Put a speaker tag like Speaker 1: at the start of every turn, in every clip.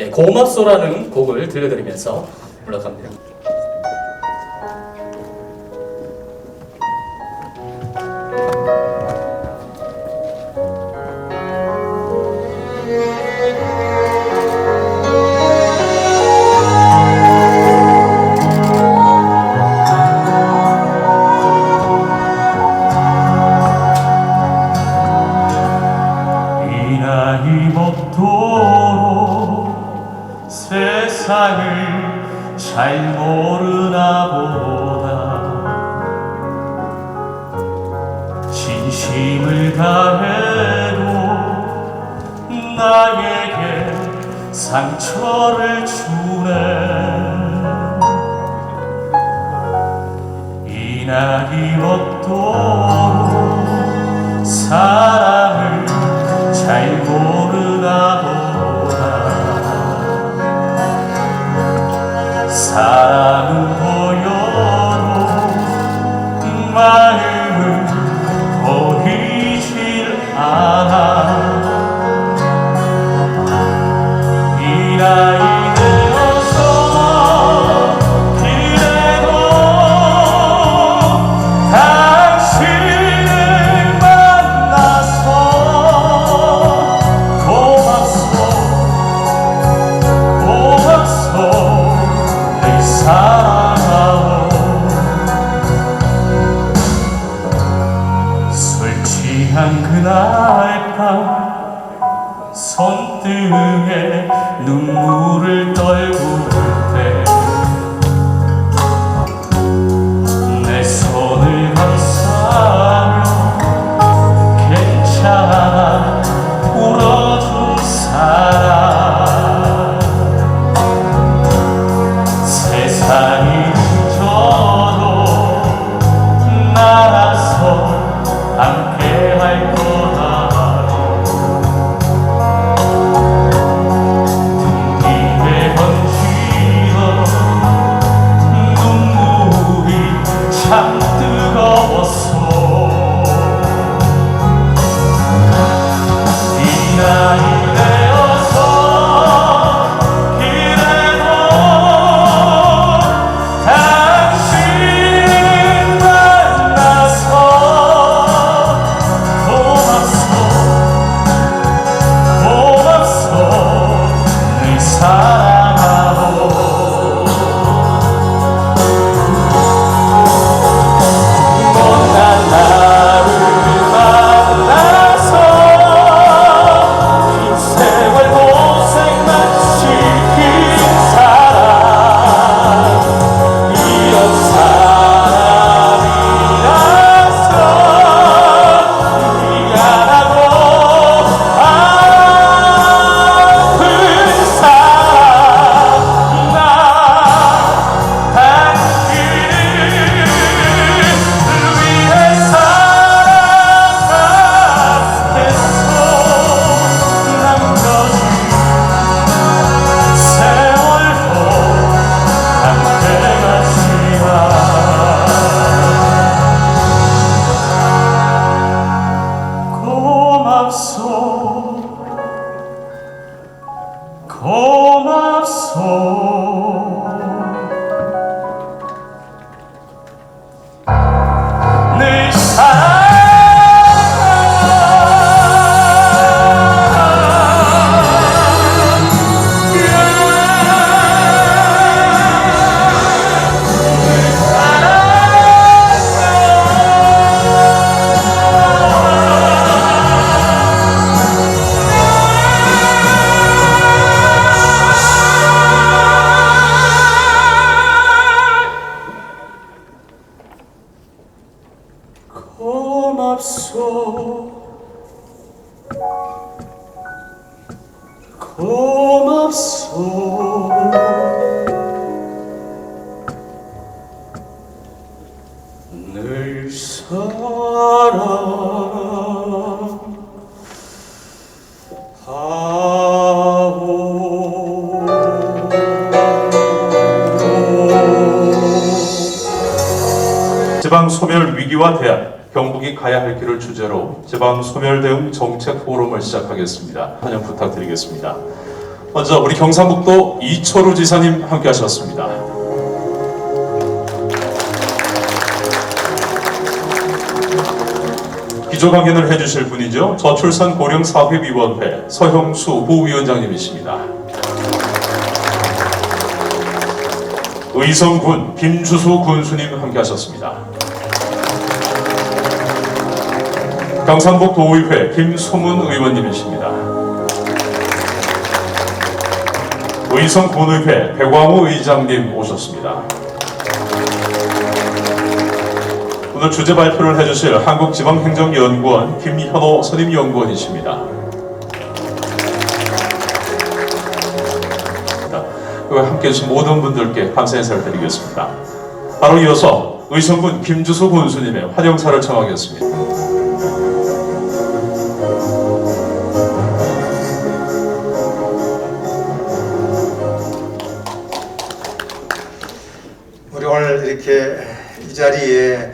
Speaker 1: 고맙소라는 곡을 들려드리면서 올라갑니다.
Speaker 2: 세상을 잘 모르나 보다 진심을 다해도 나에게 상처를 주네. 이 나이 먹도록 사랑을 잘 모르나 보다 사랑은 보여도 마음은 보이질 않아. 이 나이 되어서 그래도 당신을 만나서 고맙소 사랑하오. 술 취한 그날 밤 손등에 눈물을 떨굴 때 내 손을 감싸며 괜찮아 울어준 사람 세상이 져도 나라서 함께 할 거라고 등 뒤에 번지던 눈물이 참 뜨거웠어. 이 나이 되어서 고맙소 늘 사랑하오.
Speaker 3: 지방 소멸 위기와 대안, 경북이 가야 할 길을 주제로 지방 소멸 대응 정책 포럼을 시작하겠습니다. 환영 부탁드리겠습니다. 먼저 우리 경상북도 이철우 지사님 함께 하셨습니다. 기조 강연을 해주실 분이죠. 저출산 고령사회위원회 서형수 부위원장님이십니다. 의성군 김주수 군수님 함께 하셨습니다. 경상북 도의회 김소문 의원님이십니다. 의성군의회 백광우 의장님 오셨습니다. 오늘 주제 발표를 해주실 한국지방행정연구원 김현호 선임연구원이십니다. 그와 함께 해주신 모든 분들께 감사 인사를 드리겠습니다. 바로 이어서 의성군 김주수 군수님의 환영사를 청하겠습니다.
Speaker 4: 우리 오늘 이렇게 이 자리에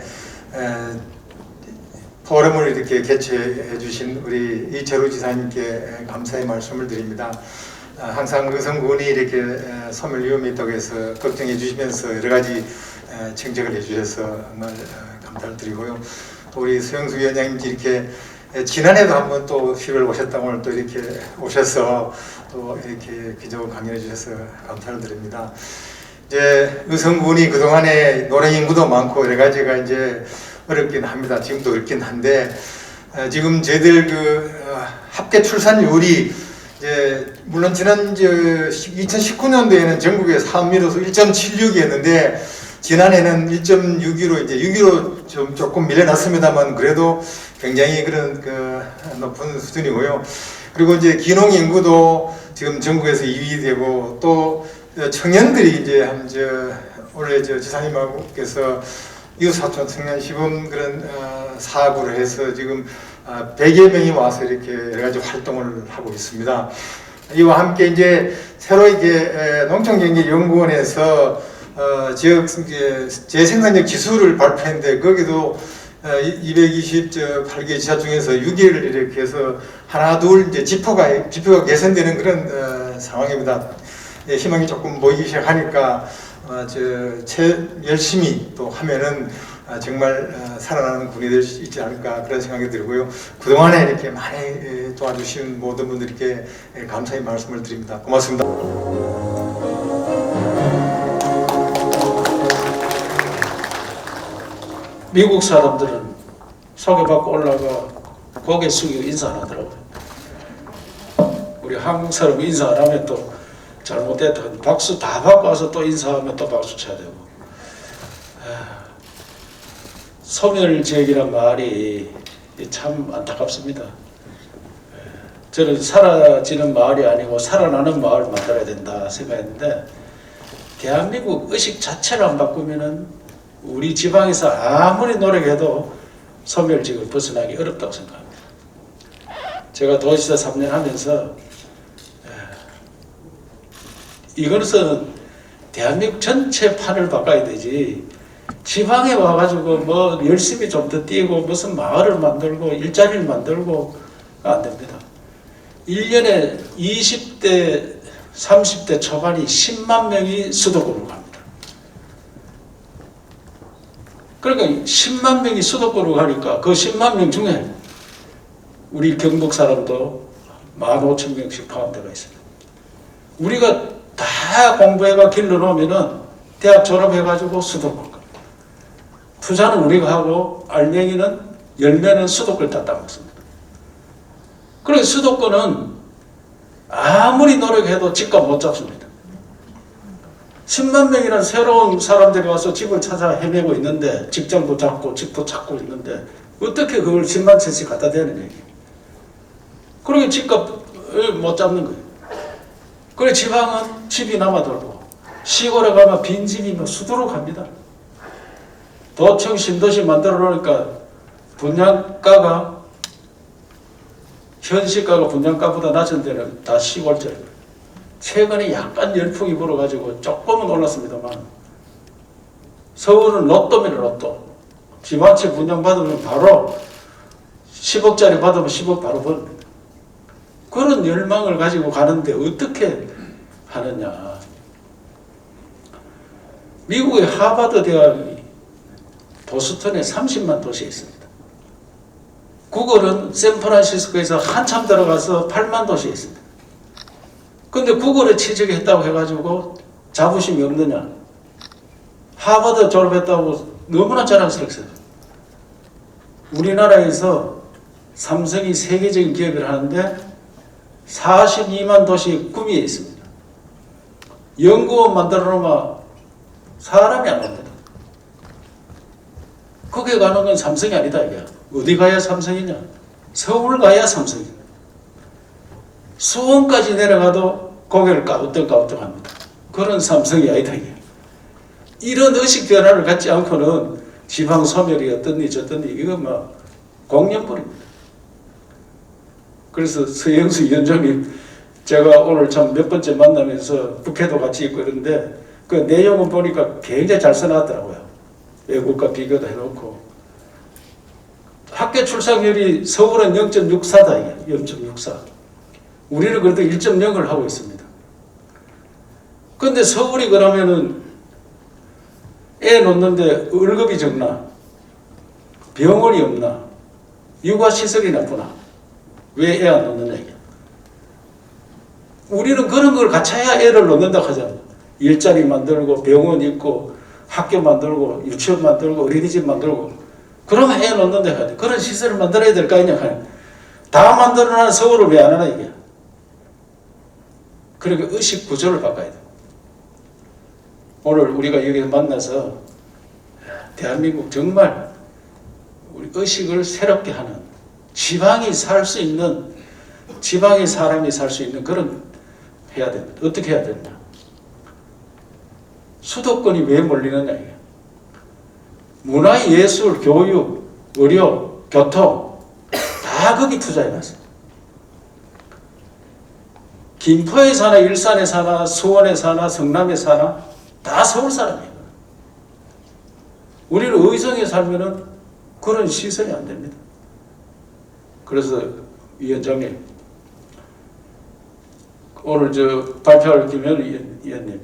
Speaker 4: 포럼을 이렇게 개최해 주신 우리 이철우 지사님께 감사의 말씀을 드립니다. 항상 의성군이 이렇게 소멸 위험이 있다고 해서 걱정해 주시면서 여러 가지 정책을 해 주셔서 정말 감사를 드리고요. 또 우리 서영수 위원장님 이렇게 지난해도 한번 또 10월 오셨다고 오늘 또 이렇게 오셔서 또 이렇게 기조 강연해 주셔서 감사를 드립니다. 이제 의성군이 그동안에 노령 인구도 많고 여러 가지가 이제 어렵긴 합니다. 지금도 어렵긴 한데 지금 저희들 그 합계 출산율이 이제 물론 지난 2019년도에는 전국의 산미로서 1.76이었는데 지난해는 1.62로 이제 6위로 좀 조금 밀려났습니다만 그래도 굉장히 그런 그 높은 수준이고요. 그리고 이제 기농 인구도 지금 전국에서 2위 되고 또 청년들이 이제 원래 지사님께서 이웃사촌 청년 시범 그런 사업을 해서 지금 100여 명이 와서 이렇게 여러 가지 활동을 하고 있습니다. 이와 함께 이제 새로 이게 농촌경제연구원에서 지역 재생산력 지수를 발표했는데 거기도 228개 지사 중에서 6개를 이렇게 해서 하나 둘 이제 지표가 개선되는 그런 상황입니다. 희망이 조금 보이기 시작하니까 열심히 또 하면은 정말 살아나는 군이 될 수 있지 않을까 그런 생각이 들고요. 그동안에 이렇게 많이 도와주신 모든 분들께 감사의 말씀을 드립니다. 고맙습니다.
Speaker 5: 미국 사람들은 소개받고 올라가 고개 숙이고 인사 안 하더라고요. 우리 한국 사람 인사 안 하면 또 잘못됐다. 박수 다 받고 와서 또 인사하면 또 박수 쳐야 되고. 소멸지역이란 말이 참 안타깝습니다. 저는 사라지는 마을이 아니고 살아나는 마을을 만들어야 된다 생각했는데 대한민국 의식 자체를 안 바꾸면은 우리 지방에서 아무리 노력해도 소멸지역을 벗어나기 어렵다고 생각합니다. 제가 도지사 3년 하면서 이것은 대한민국 전체 판을 바꿔야 되지 지방에 와가지고 뭐 열심히 좀 더 뛰고 무슨 마을을 만들고 일자리를 만들고 안 됩니다. 1년에 20대 30대 초반이 10만 명이 수도권으로 갑니다. 그러니까 10만 명이 수도권으로 가니까 그 10만 명 중에 우리 경북 사람도 15,000명씩 포함되어 있습니다. 우리가 다 공부해가 길러놓으면은 대학 졸업해가지고 수도권 갑니다. 투자는 우리가 하고 알맹이는 열매는 수도권 다 따먹습니다. 그래서 수도권은 아무리 노력해도 집값 못 잡습니다. 10만 명이라는 새로운 사람들이 와서 집을 찾아 헤매고 있는데 직장도 잡고 집도 찾고 있는데 어떻게 그걸 10만 채씩 갖다 대는 얘기예요. 그러게 집값을 못 잡는 거예요. 그래 지방은 집이 남아돌고 시골에 가면 빈집이 뭐 수두룩 합니다. 도청 신도시 만들어 놓으니까 분양가가 현시가가 분양가보다 낮은 데는 다 시골짜리. 최근에 약간 열풍이 불어가지고 조금은 올랐습니다만 서울은 로또입니다. 로또. 집 한 채 분양받으면 바로 10억짜리 받으면 10억 바로 벌입니다. 그런 열망을 가지고 가는데 어떻게 하느냐. 미국의 하버드 대학이 보스턴에 30만 도시에 있습니다. 구글은 샌프란시스코에서 한참 들어가서 8만 도시에 있습니다. 근데 구글에 취직했다고 해가지고 자부심이 없느냐? 하버드 졸업했다고 너무나 자랑스럽어요. 우리나라에서 삼성이 세계적인 기업을 하는데 42만 도시 구미에 있습니다. 연구원 만들어 놓으면 사람이 안 옵니다. 거기에 가는 건 삼성이 아니다 이게. 어디 가야 삼성이냐? 서울 가야 삼성이냐. 수원까지 내려가도 고개를 까우뚱까우뚱합니다. 그런 삼성이 아니다 이게. 이런 의식 변화를 갖지 않고는 지방 소멸이 어떻니 저떻니 이거 뭐 공연불입니다. 그래서 서영수 위원장님 제가 오늘 참 몇 번째 만나면서 국회도 같이 있고 이런데 그 내용은 보니까 굉장히 잘 써놨더라고요. 외국과 비교도 해놓고 학교 출산율이 서울은 0.64다 이게 0.64. 우리는 그래도 1.0을 하고 있습니다. 근데 서울이 그러면은 애 놓는데 월급이 적나? 병원이 없나? 육아시설이 나쁘나? 왜 애 안 놓느냐 이게. 우리는 그런 걸 갖춰야 애를 놓는다고 하잖아. 일자리 만들고 병원 있고 학교 만들고 유치원 만들고 어린이집 만들고 그러면 애 놓는다 해야 돼. 그런 시설을 만들어야 될 거 아니냐. 다 만들어놔 서울을 왜 안 하나 이게. 그러니까 의식 구조를 바꿔야 돼. 오늘 우리가 여기서 만나서 대한민국 정말 우리 의식을 새롭게 하는 지방이 살 수 있는 지방의 사람이 살 수 있는 그런 해야 됩니다. 어떻게 해야 되냐? 수도권이 왜 몰리느냐 이게. 문화, 예술, 교육, 의료, 교통 다 거기 투자해놨어요. 김포에 사나 일산에 사나 수원에 사나 성남에 사나 다 서울 사람이에요. 우리는 의성에 살면은 그런 시설이 안 됩니다. 그래서 위원장님 오늘 저 발표할 김현 위원님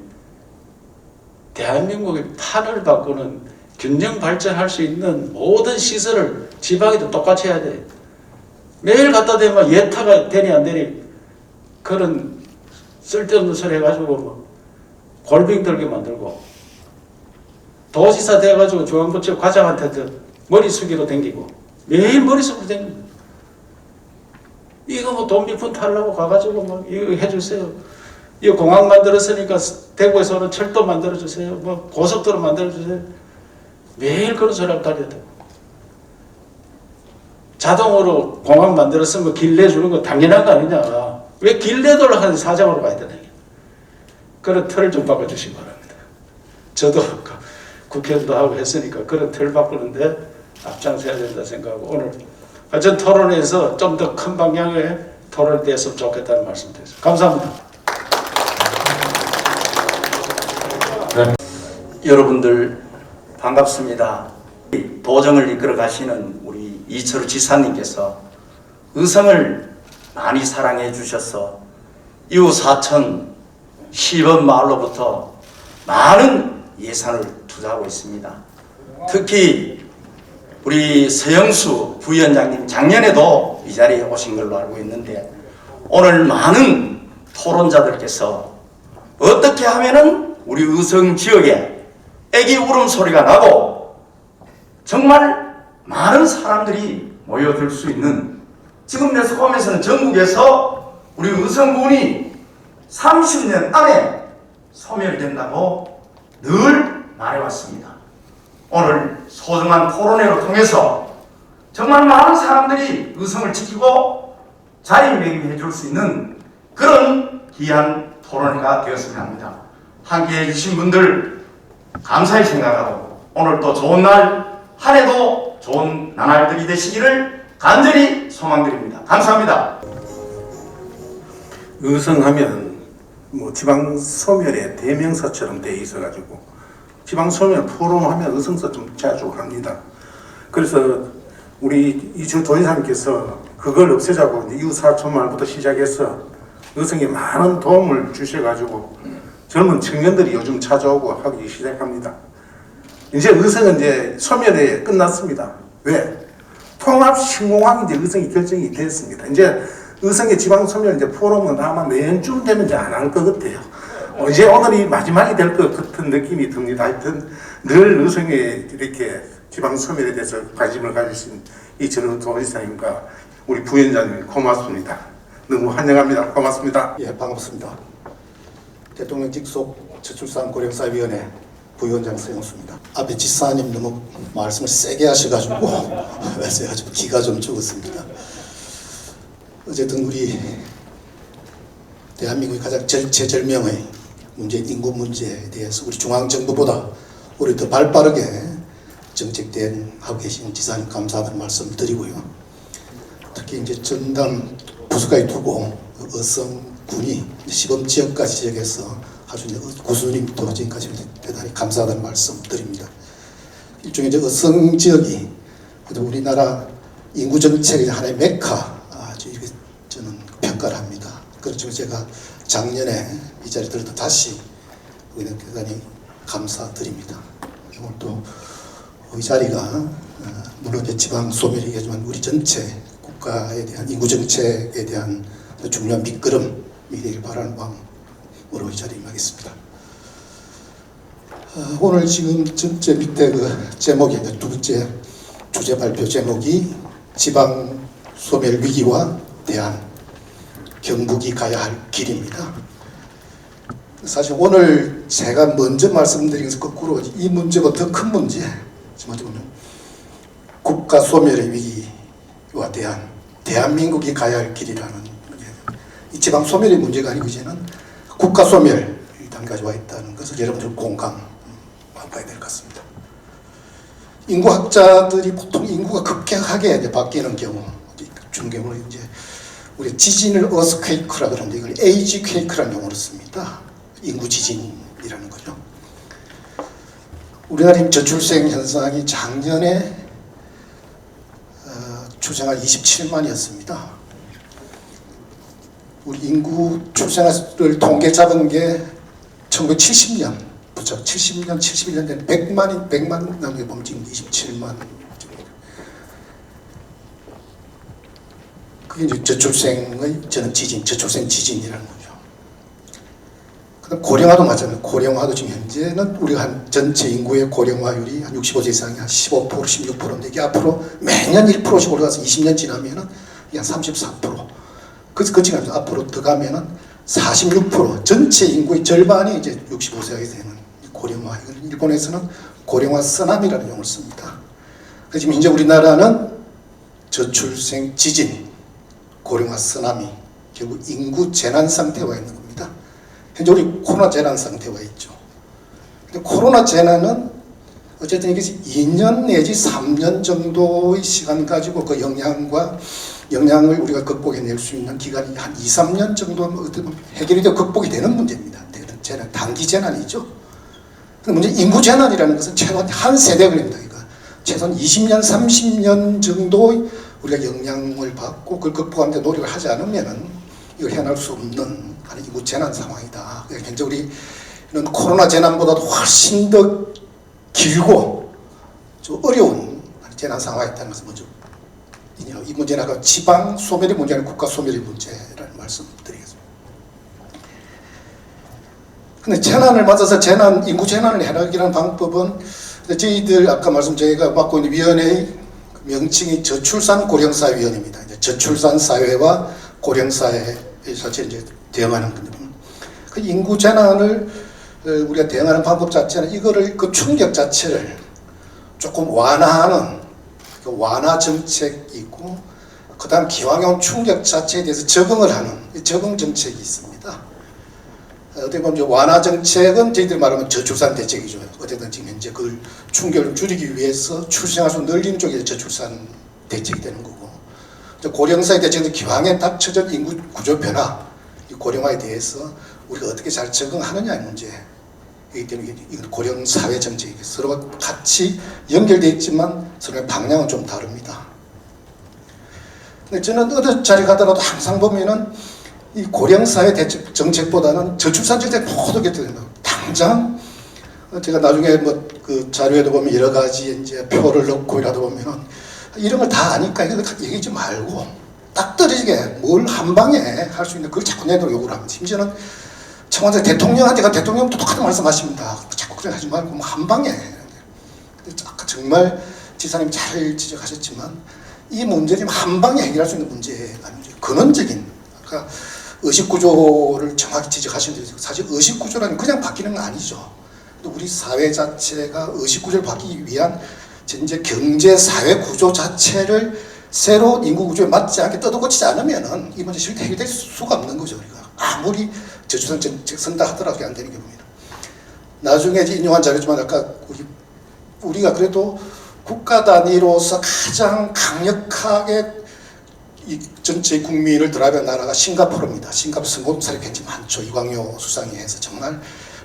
Speaker 5: 대한민국의 판을 바꾸는 균형 발전할 수 있는 모든 시설을 지방에도 똑같이 해야 돼. 매일 갖다 대면 예타가 되니 안 되니 그런 쓸데없는 소리 해가지고 뭐 골빙 들게 만들고 도지사 돼가지고 중앙부처 과장한테 머리 숙이로 댕기고 매일 머리 숙이로 댕깁니다. 이거 뭐 돈 몇 푼 타려고 가가지고 뭐 이거 해주세요. 이거 공항 만들었으니까 대구에서 오는 철도 만들어주세요. 뭐 고속도로 만들어주세요. 매일 그런 소리 하고 다녀야 돼. 자동으로 공항 만들었으면 길 내주는 거 당연한 거 아니냐. 왜 길 내도록 하는 사장으로 가야 되나. 그런 틀을 좀 바꿔주시기 바랍니다. 저도 국회의원도 하고 했으니까 그런 틀 바꾸는데 앞장서야 된다 생각하고 오늘 전 토론에서 좀 더 큰 방향의 토론이 됐으면 좋겠다는 말씀 드렸습니다. 감사합니다.
Speaker 3: 네.
Speaker 6: 여러분들 반갑습니다. 도정을 이끌어 가시는 우리 이철우 지사님께서 의성을 많이 사랑해 주셔서 이후 사천 시범 마을로부터 많은 예산을 투자하고 있습니다. 특히 우리 서영수 부위원장님 작년에도 이 자리에 오신 걸로 알고 있는데 오늘 많은 토론자들께서 어떻게 하면은 우리 의성 지역에 애기 울음소리가 나고 정말 많은 사람들이 모여들 수 있는 지금 매스컴에서는 전국에서 우리 의성군이 30년 안에 소멸된다고 늘 말해왔습니다. 오늘 소중한 토론회를 통해서 정말 많은 사람들이 의성을 지키고 자리매김해 줄 수 있는 그런 귀한 토론회가 되었으면 합니다. 함께해 주신 분들 감사히 생각하고 오늘 또 좋은 날, 한 해도 좋은 나날들이 되시기를 간절히 소망드립니다. 감사합니다.
Speaker 7: 의성하면 뭐 지방 소멸의 대명사처럼 돼 있어가지고 지방 소멸 포럼하면 의성서 좀 자주 합니다. 그래서 우리 이철우 도지사님께서 그걸 없애자고 이제 이웃사촌 마을부터 시작해서 의성에 많은 도움을 주셔가지고 젊은 청년들이 요즘 찾아오고 하기 시작합니다. 이제 의성은 이제 소멸이 끝났습니다. 왜? 통합 신공항이 이제 의성이 결정이 됐습니다. 이제 의성의 지방 소멸 이제 포럼은 아마 내년쯤 되면 이제 안 할 것 같아요. 이제 오늘이 마지막이 될 것 같은 느낌이 듭니다. 하여튼 늘 의성에 이렇게 지방 소멸에 대해서 관심을 가지신 이철우 도지사님과 우리 부위원장님 고맙습니다. 너무 환영합니다. 고맙습니다.
Speaker 8: 예, 반갑습니다. 대통령 직속 저출산 고령사위원회 부위원장 서영수입니다. 앞에 지사님 너무 말씀을 세게 하셔가지고 제가 좀 기가 좀 죽었습니다. 어쨌든 우리 대한민국의 가장 절체절명의 문제, 인구 문제에 대해서 우리 중앙정부보다 우리 더 발빠르게 정책 대응하고 계신 지사님 감사하다는 말씀 드리고요. 특히 이제 전담 부서까지 두고 어성군이 시범지역까지 지역에서 아주 구수님부터 지금까지 대단히 감사하다는 말씀 드립니다. 일종의 이제 어성 지역이 우리나라 인구 정책의 하나의 메카 아주 이렇게 저는 평가를 합니다. 그렇죠. 제가 작년에 이 자리에 들어도 다시 대단히 감사드립니다. 오늘 또 이 자리가 물론 이제 지방 소멸이겠지만 우리 전체 국가에 대한 인구 정책에 대한 중요한 밑거름이 되길 바라는 마음으로 이 자리에 임하겠습니다. 오늘 지금 전체 밑에 그 제목이 두 번째 주제 발표 제목이 지방 소멸 위기와 대안 경북이 가야 할 길입니다. 사실 오늘 제가 먼저 말씀드린 것은 거꾸로 이 문제보다 더 큰 문제, 지금 어떻게 보면 국가 소멸의 위기와 대안, 대한민국이 가야 할 길이라는 문제. 이 지방 소멸의 문제가 아니고 이제는 국가 소멸 단계까지 와 있다는 것을 여러분들 공감해봐야 될 것 같습니다. 인구학자들이 보통 인구가 급격하게 이제 바뀌는 경우, 중경으로 이제 우리 지진을 어스퀘이크라 그러는데 이걸 에이지 퀘이크라는 용어를 씁니다. 인구 지진이라는 거죠. 우리나라 저출생 현상이 작년에 출생아 27만이었습니다. 우리 인구 출생아를 통계 잡은 게 1970년부터 70년, 71년 된 100만 남게 보면 지금 27만. 그게 이제 저출생의 저는 지진, 저출생 지진이라는 거죠. 그다음 고령화도 마찬가지입니다. 고령화도 지금 현재는 우리가 한 전체 인구의 고령화율이 한 65세 이상이 한 15%, 16%인데 이게 앞으로 매년 1%씩 올라가서 20년 지나면은 한 34%. 그래서 지금 앞으로 더 가면은 46%. 전체 인구의 절반이 이제 65세가 되는 고령화. 일본에서는 고령화 쓰나미라는 용어를 씁니다. 그래서 지금 현재 우리나라는 저출생 지진, 고령화 쓰나미, 결국 인구 재난 상태에 와 있는 겁니다. 현재 우리 코로나 재난 상태에 와 있죠. 근데 코로나 재난은 어쨌든 이게 2년 내지 3년 정도의 시간 가지고 그 영향을 우리가 극복해낼 수 있는 기간이 한 2, 3년 정도 해결이 되고 극복이 되는 문제입니다. 재난, 단기 재난이죠. 문제 인구 재난이라는 것은 최소한 한 세대 걸립니다. 그러니까 최소한 20년, 30년 정도 우리가 영향을 받고 그걸 극복하는 데 노력을 하지 않으면은 이걸 해낼 수 없는 인구 재난 상황이다. 현재 우리는 코로나 재난보다도 훨씬 더 길고 좀 어려운 재난 상황이 있다는 것을 먼저 이 문제는 아까 지방 소멸의 문제 아니라 국가 소멸의 문제라는 말씀 드리겠습니다. 근데 재난을 맞아서 인구 재난을 해나가기라는 방법은 저희들 아까 제가 맡고 있는 위원회의 명칭이 저출산 고령사위원회입니다. 저출산 사회와 고령사회 자체 이제 대응하는 건데, 그 인구 재난을 우리가 대응하는 방법 자체는 이거를 그 충격 자체를 조금 완화하는 그 완화 정책이 있고, 그다음 기왕에 충격 자체에 대해서 적응을 하는 적응 정책이 있습니다. 어떻게 보면 완화 정책은 저희들 말하면 저출산 대책이죠. 어쨌든 지금 현재 그걸 충격을 줄이기 위해서 출생아 수 늘리는 쪽이 저출산 대책이 되는 거고, 고령사회 대책은 기왕에 닥쳐진 인구 구조 변화, 이 고령화에 대해서 우리가 어떻게 잘 적응하느냐의 문제이기 때문에 이건 고령사회 정책이 서로 같이 연결되어 있지만 서로의 방향은 좀 다릅니다. 근데 저는 어느 자리 가더라도 항상 보면은 이 고령사회 대책 정책보다는 저출산 정책 모두 곁들인다. 당장 제가 나중에 뭐 그 자료에도 보면 여러 가지 이제 표를 넣고 이라도 보면은 이런 걸 다 아니까 이거 얘기하지 말고 딱 떨어지게 뭘 한 방에 할 수 있는 그걸 자꾸 내도록 요구를 합니다. 심지어는 청와대 대통령한테가 대통령도 똑같은 말씀하십니다. 자꾸 그래 하지 말고 뭐 한 방에. 근데 아까 정말 지사님 잘 지적하셨지만 이 문제는 한 방에 해결할 수 있는 문제가 아니죠. 근원적인 그러니까 의식구조를 정확히 지적하셨는데 사실 의식구조라는 그냥 바뀌는 건 아니죠. 우리 사회 자체가 의식구조를 바뀌기 위한 이제 경제 사회 구조 자체를 새로운 인구 구조에 맞지 않게 떠도고치지 않으면은 이 문제 실제 해결될 수가 없는 거죠. 우리가 아무리 저출산 정책 선다 하더라도 안 되는 경우입니다. 나중에 인용한 자료지만 아까 우리가 그래도 국가 단위로서 가장 강력하게 이 전체 국민을 드라이브한 나라가 싱가포르입니다. 싱가포르 성공 사례 굉장히 많죠. 이광효 수상이 해서 정말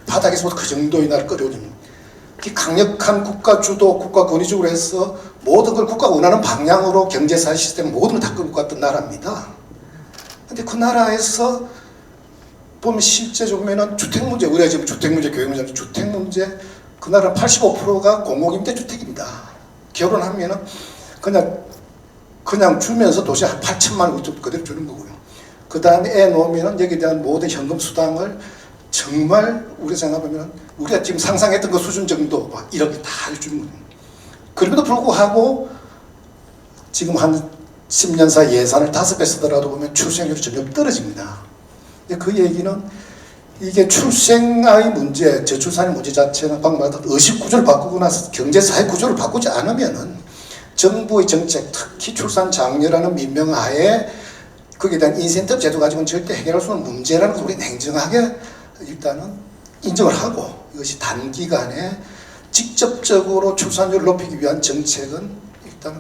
Speaker 8: 바닥에서부터 그 정도의 나라를 끌어올립니다. 강력한 국가 주도, 국가 권위적으로 해서 모든 걸 국가가 원하는 방향으로 경제사회 시스템 모든 걸 다 끌고 갔던 나라입니다. 근데 그 나라에서 보면 실제적으로 보면은 주택 문제, 우리가 지금 주택 문제, 교육 문제, 주택 문제, 그 나라 85%가 공공임대주택입니다. 결혼하면은 그냥 주면서 도시 한 8천만 원 그대로 주는 거고요. 그 다음에 애 놓으면은 여기에 대한 모든 현금 수당을 정말 우리가 생각하면 우리가 지금 상상했던 그 수준 정도 막 이렇게 다 해주는 거예요. 그럼에도 불구하고 지금 한 10년 사이 예산을 5배 쓰더라도 보면 출생률이 점점 떨어집니다. 근데 그 얘기는 이게 출생의 문제, 저출산의 문제 자체는 방금 말했던 의식구조를 바꾸고 나서 경제사회 구조를 바꾸지 않으면은 정부의 정책, 특히 출산 장려라는 민명하에 거기에 대한 인센티브 제도 가지고는 절대 해결할 수 없는 문제라는 걸 우리 냉정하게 일단은 인정을 하고 이것이 단기간에 직접적으로 출산율을 높이기 위한 정책은 일단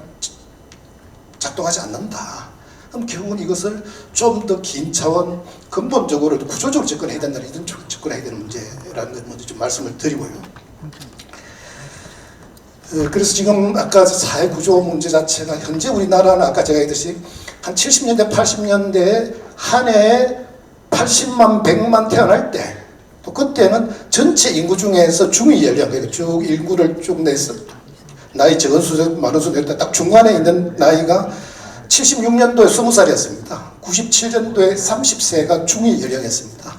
Speaker 8: 작동하지 않는다. 그럼 결국은 이것을 좀 더 긴 차원 근본적으로 구조적으로 접근해야 된다는 이런 접근해야 되는 문제라는 걸 먼저 좀 말씀을 드리고요. 그래서 지금 아까 사회구조 문제 자체가 현재 우리나라는 아까 제가 얘기했듯이 한 70년대 80년대에 한 해에 80만 100만 태어날 때 또 그때는 전체 인구 중에서 중위 연령 그러니까 쭉 인구를 쭉 내서 나이 적은 수에서 많은 수에 딱 중간에 있는 나이가 76년도에 20살이었습니다. 97년도에 30세가 중위 연령이었습니다.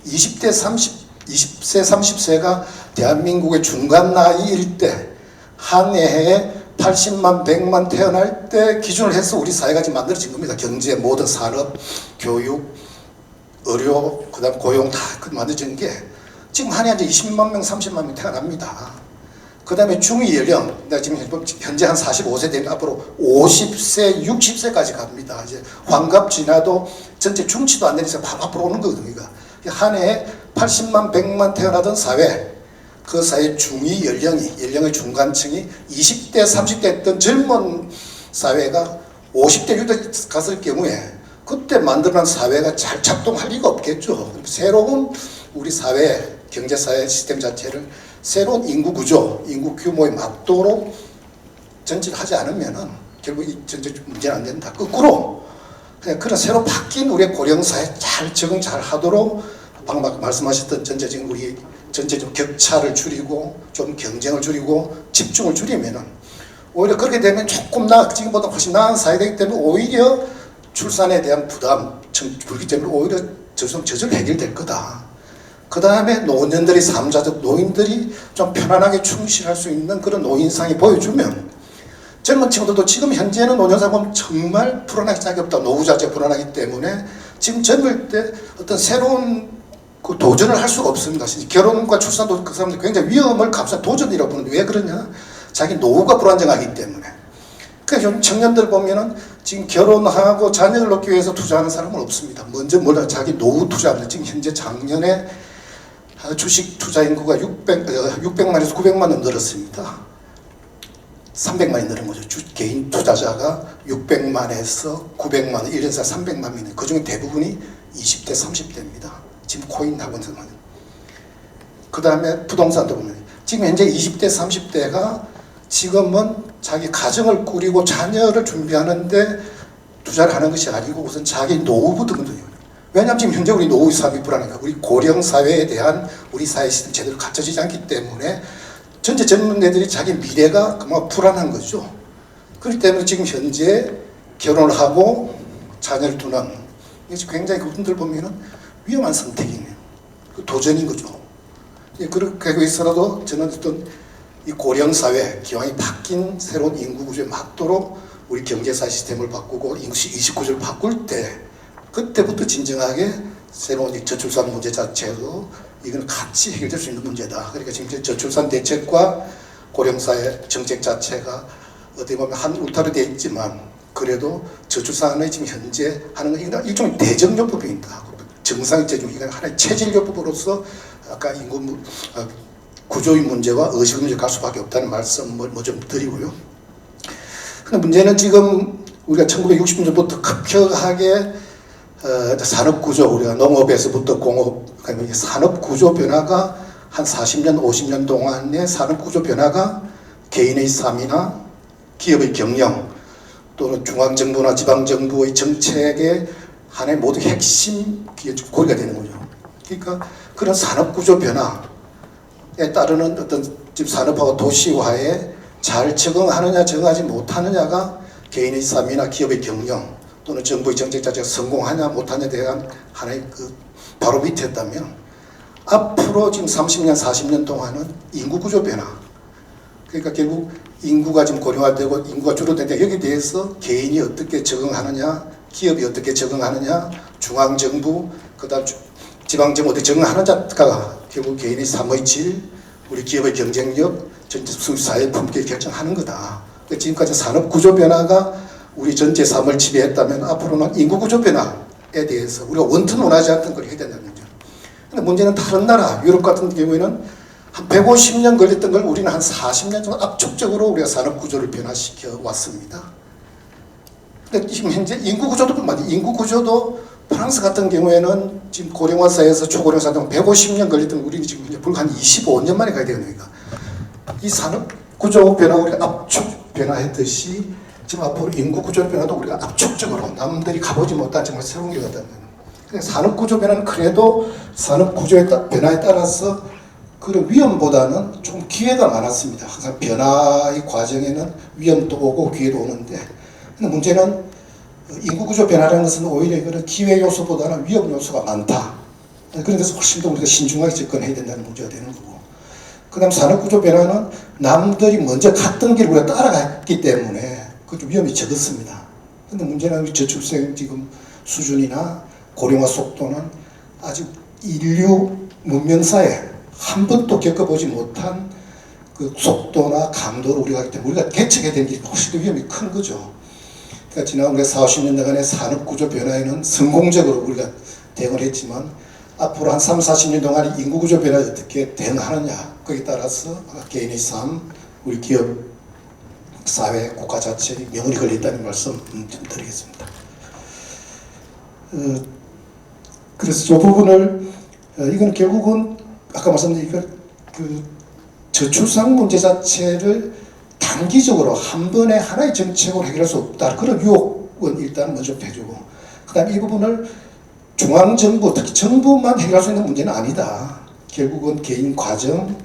Speaker 8: 20세 30세가 대한민국의 중간 나이일 때 한 해에 80만 100만 태어날 때 기준을 해서 우리 사회가 지금 만들어진 겁니다. 경제, 모든 산업, 교육, 의료, 그 다음 고용 다 만들어진 게 지금 한 해에 20만 명, 30만 명 태어납니다. 그 다음에 중위 연령, 지금 현재 한 45세 되면 앞으로 50세, 60세까지 갑니다. 이제 환갑 지나도 전체 중치도 안 되니까 바로 앞으로 오는 거거든요. 한 해에 80만, 100만 태어나던 사회, 그 사회 중위 연령의 중간층이 20대, 30대 했던 젊은 사회가 50대, 60대 갔을 경우에 그때 만들어낸 사회가 잘 작동할 리가 없겠죠. 새로운 우리 사회, 경제사회 시스템 자체를 새로운 인구 구조, 인구 규모에 맞도록 전진하지 않으면은 결국 이 전체 문제는 안 된다. 거꾸로 그런 새로 바뀐 우리의 고령사회 잘 적응 잘 하도록 방금 말씀하셨던 전체적인 우리 전체적 격차를 줄이고 좀 경쟁을 줄이고 집중을 줄이면은 오히려 그렇게 되면 조금 지금보다 훨씬 나은 사회가 되기 때문에 오히려 출산에 대한 부담 줄기 때문에 오히려 저절로 해결될 거다. 그 다음에 노년들이 삶자적 노인들이 좀 편안하게 충실할 수 있는 그런 노인상이 보여주면 젊은 친구들도 지금 현재는 노년상 보면 정말 불안하기 짝이 없다. 노후 자체가 불안하기 때문에 지금 젊을 때 어떤 새로운 그 도전을 할 수가 없습니다. 결혼과 출산도 그 사람들 굉장히 위험을 감수한 도전이라고 보는데 왜 그러냐? 자기 노후가 불안정하기 때문에. 그러니까 청년들 보면은 지금 결혼하고 자녀를 낳기 위해서 투자하는 사람은 없습니다. 먼저 뭐라 자기 노후 투자합니다. 지금 현재 작년에 주식 투자 인구가 600만에서 900만은 늘었습니다. 300만이 늘은 거죠. 개인 투자자가 600만에서 900만, 1년 사 300만 명이 그 중에 대부분이 20대, 30대입니다. 지금 코인 학원 생활. 그 다음에 부동산도 보면 지금 현재 20대, 30대가 지금은 자기 가정을 꾸리고 자녀를 준비하는데 투자를 하는 것이 아니고 우선 자기 노후부터 먼저 해요. 왜냐하면 지금 현재 우리 노후 사업이 불안하니까 우리 고령 사회에 대한 우리 사회 시스템 제대로 갖춰지지 않기 때문에 전체 젊은이들이 자기 미래가 그만 불안한 거죠. 그렇기 때문에 지금 현재 결혼을 하고 자녀를 두는 이게 굉장히 그분들 보면은 위험한 선택이네요. 도전인 거죠. 그렇게 해서라도 저는 어떤 이 고령 사회, 기왕이 바뀐 새로운 인구 구조에 맞도록 우리 경제사 시스템을 바꾸고 인식 구조를 바꿀 때 그때부터 진정하게 새로운 이 저출산 문제 자체도 이건 같이 해결될 수 있는 문제다. 그러니까 지금 저출산 대책과 고령사회 정책 자체가 어떻게 보면 한 울타리 되어 있지만 그래도 저출산의 지금 현재 하는 건 일종의 대정요법입니다. 정상적인 이건 하나의 체질요법으로서 아까 인구 구조의 문제와 의식 문제 갈 수밖에 없다는 말씀을 좀 드리고요. 근데 문제는 지금 우리가 1960년부터 급격하게 산업구조, 우리가 농업에서부터 공업, 그러니까 산업구조 변화가 한 40년, 50년 동안의 산업구조 변화가 개인의 삶이나 기업의 경영 또는 중앙정부나 지방정부의 정책의 하나의 모두 핵심 고리가 되는 거죠. 그러니까 그런 산업구조 변화에 따르는 어떤 지금 산업화와 도시화에 잘 적응하느냐 적응하지 못하느냐가 개인의 삶이나 기업의 경영 또는 정부의 정책 자체가 성공하냐 못하냐에 대한 하나의 그 바로 밑에였다면 앞으로 지금 30년 40년 동안은 인구구조 변화, 그러니까 결국 인구가 지금 고령화되고 인구가 줄어드는데 여기에 대해서 개인이 어떻게 적응하느냐, 기업이 어떻게 적응하느냐, 중앙정부 그다음 지방정부 어떻게 적응하느냐가 결국 개인의 삶의 질, 우리 기업의 경쟁력, 전체 사회 품격을 결정하는 거다. 그러니까 지금까지 산업구조 변화가 우리 전체 삶을 지배했다면 앞으로는 인구구조 변화에 대해서 우리가 원천 원하지 않던 걸 해야 된다는 거죠. 근데 문제는 다른 나라, 유럽 같은 경우에는 한 150년 걸렸던 걸 우리는 한 40년 정도 압축적으로 우리가 산업구조를 변화시켜 왔습니다. 근데 지금 현재 인구구조도 뿐만 아니라 인구구조도 프랑스 같은 경우에는 지금 고령화 사회에서 초고령 사회 150년 걸렸던 우리는 지금 불과 한 25년 만에 가야 되는 거니까 이 산업구조 변화 우리가 압축 변화했듯이 지금 앞으로 인구구조 변화도 우리가 압축적으로 남들이 가보지 못한 정말 새로운 게 같다는 거예요. 산업구조 변화는 그래도 산업구조의 변화에 따라서 그런 위험보다는 좀 기회가 많았습니다. 항상 변화의 과정에는 위험도 오고 기회도 오는데 근데 문제는 인구구조 변화라는 것은 오히려 그런 기회 요소보다는 위험 요소가 많다. 그런 데서 훨씬 더 우리가 신중하게 접근해야 된다는 문제가 되는 거고 그 다음 산업구조 변화는 남들이 먼저 갔던 길을 우리가 따라갔기 때문에 그 위험이 적었습니다. 근데 문제는 저출생 지금 수준이나 고령화 속도는 아직 인류 문명사에 한 번도 겪어보지 못한 그 속도나 강도를 우리가 하기 때문에 우리가 개척해야 되는 게 훨씬 더 위험이 큰 거죠. 그러니까 지난 우리가 40-50년간의 산업구조 변화에는 성공적으로 우리가 대응을 했지만 앞으로 한 30-40년 동안 인구구조 변화에 어떻게 대응하느냐 거기에 따라서 개인의 삶, 우리 기업, 사회, 국가 자체의 명운이 걸려있다는 말씀 좀 드리겠습니다. 그래서 저 부분을 이건 결국은 아까 말씀드린 그 저출산 문제 자체를 단기적으로 한 번에 하나의 정책으로 해결할 수 없다. 그런 유혹은 일단 먼저 해주고 그 다음에 이 부분을 중앙정부, 특히 정부만 해결할 수 있는 문제는 아니다. 결국은 개인 과정,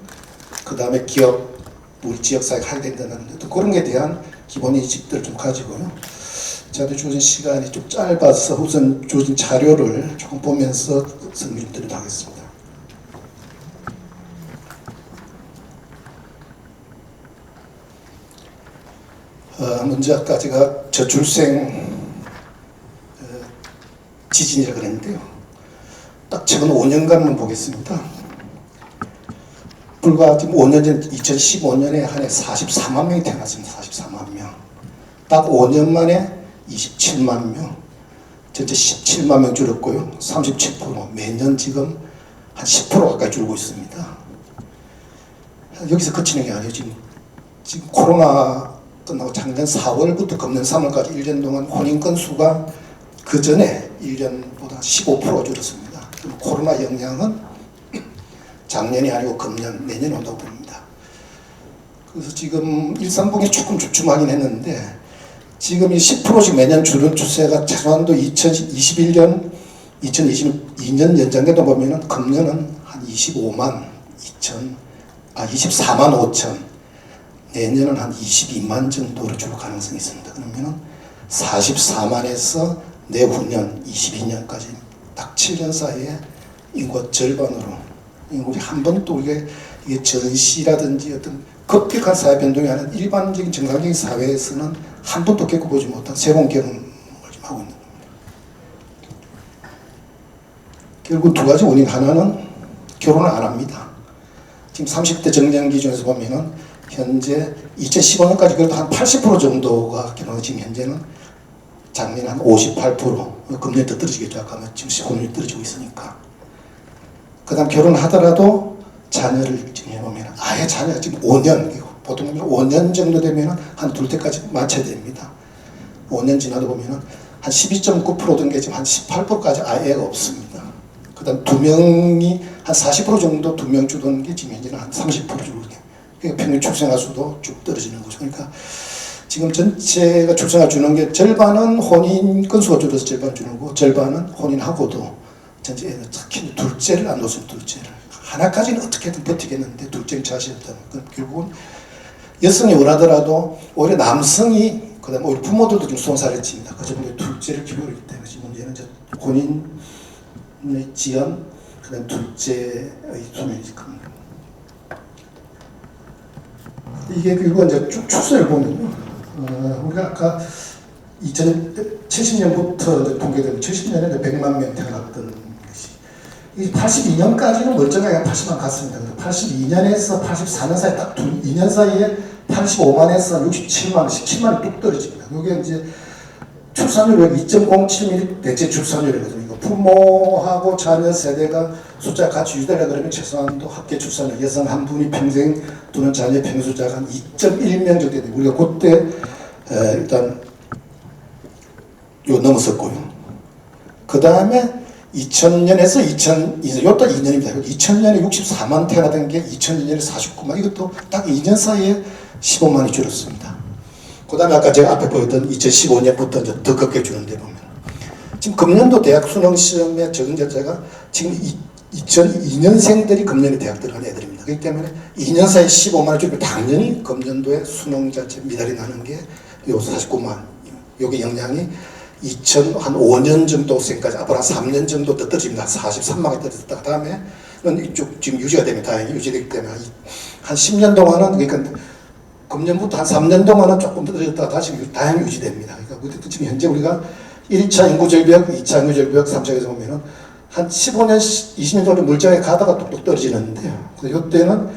Speaker 8: 그 다음에 기업, 우리 지역사회가 해야 된다는 그런 게 대한 기본 인식들을 좀 가지고요. 저한테 주어진 시간이 좀 짧아서 우선 주어진 자료를 조금 보면서 설명드리도록 하겠습니다. 먼저 아까 제가 저출생 지진이라고 그랬는데요. 딱 최근 5년간만 보겠습니다. 불과 지금 5년 전 2015년에 한 해 44만 명이 태어났습니다. 44만 명. 딱 5년 만에 27만 명. 전체 17만 명 줄었고요. 37% 매년 지금 한 10% 가까이 줄고 있습니다. 여기서 그치는 게 아니에요. 지금 코로나 끝나고 작년 4월부터 금년 3월까지 1년 동안 혼인 건수가 그 전에 1년보다 15% 줄었습니다. 코로나 영향은 작년이 아니고 금년, 내년 온다고 봅니다. 그래서 지금 일상봉이 조금 주춤하긴 했는데 지금 이 10%씩 매년 주는 추세가 최소한도 2021년, 2022년 연장돼도 보면은 금년은 한 24만 5천, 내년은 한 22만 정도로 줄 가능성이 있습니다. 그러면은 44만에서 내후년 22년까지 딱 7년 사이에 인구가 절반으로, 우리 한 번도 이게 전시라든지 어떤 급격한 사회 변동이 아닌 일반적인 정상적인 사회에서는 한 번도 겪어보지 못한 세번 결혼을 지금 하고 있는 겁니다. 결국 두 가지 원인, 하나는 결혼을 안 합니다. 지금 30대 정년 기준에서 보면은 현재 2015년까지 그래도 한 80% 정도가 결혼을, 지금 현재는 작년에 한 58%, 금년에 더 떨어지겠죠. 아까 지금 19년이 떨어지고 있으니까. 그 다음 결혼하더라도 자녀를 지금 해보면 아예 자녀가 지금 5년, 보통 5년 정도 되면 한 둘 때까지 맞춰야 됩니다. 5년 지나도 보면 한 12.9%던 게 지금 한 18%까지 아예 애가 없습니다. 그 다음 2명이 한 40% 정도 2명 주던 게 지금 현재는 한 30% 주고, 그러니까 평균 출생아 수도 쭉 떨어지는 거죠. 그러니까 지금 전체가 출생아 주는 게 절반은 혼인 건수가 줄어서 절반 주는 거고, 절반은 혼인하고도 전체 애는 특히 둘째를 안 놓습니다. 둘째를. 하나까지는 어떻게든 버티겠는데 둘째는 자신이 없다는 건 결국은 여성이 원하더라도 오히려 남성이, 그 다음에 오히려 부모들도 좀 손살을 칩니다. 그 정도의 둘째를 기울이기 때문에 지금 문제는 이제 혼인의 지연, 그 다음에 둘째의 수명이 큽니다. 이게 결국 이제 쭉 추세를 보면요. 우리가 아까 2070년부터 통계되면 70년에 100만 명 태어났던 것이, 이 82년까지는 멀쩡하게 80만 갔습니다. 82년에서 84년 사이 딱 2년 사이에 85만에서 67만, 17만이 뚝 떨어집니다. 이게 이제 출산율이 2.07mm 대체 출산율이거든요. 부모하고 자녀 세대가 숫자가 같이 유지되려 그러면 최소한도 합계 출산율, 여성 한 분이 평생 두는 자녀의 평균 숫자가 한 2.1명 정도 됩니다. 우리가 그때 일단 요 넘었었고요. 그 다음에 2000년에서 2002년, 요딱 2년입니다. 2000년에 64만 태어나던 게 2002년에 49만, 이것도 딱 2년 사이에 15만이 줄었습니다. 그 다음에 아까 제가 앞에 보였던 2015년부터 이제 더 급게 주는데 보면, 지금 금년도 대학 수능 시험의 적응자가 지금 2002년생들이 금년에 대학 들어간 애들입니다. 그렇기 때문에 2년 사이에 15만을 줄이면 당연히 금년도에 수능 자체 미달이 나는 게 요 49만, 요게 영향이 2005년 정도 생까지 앞으로 한 3년 정도 더 떨어집니다. 43만이 떨어졌다. 그 다음에 이쪽 지금 유지가 되면 다행히 유지되기 때문에 한 10년 동안은, 그러니까 금년부터 한 3년 동안은 조금 떨어졌다가 다시 다행히 유지됩니다. 그러니까 지금 현재 우리가 1차 인구 절벽, 2차 인구 절벽, 3차에서 보면은 한 15년, 20년 정도 물장에 가다가 뚝뚝 떨어지는데요. 이때는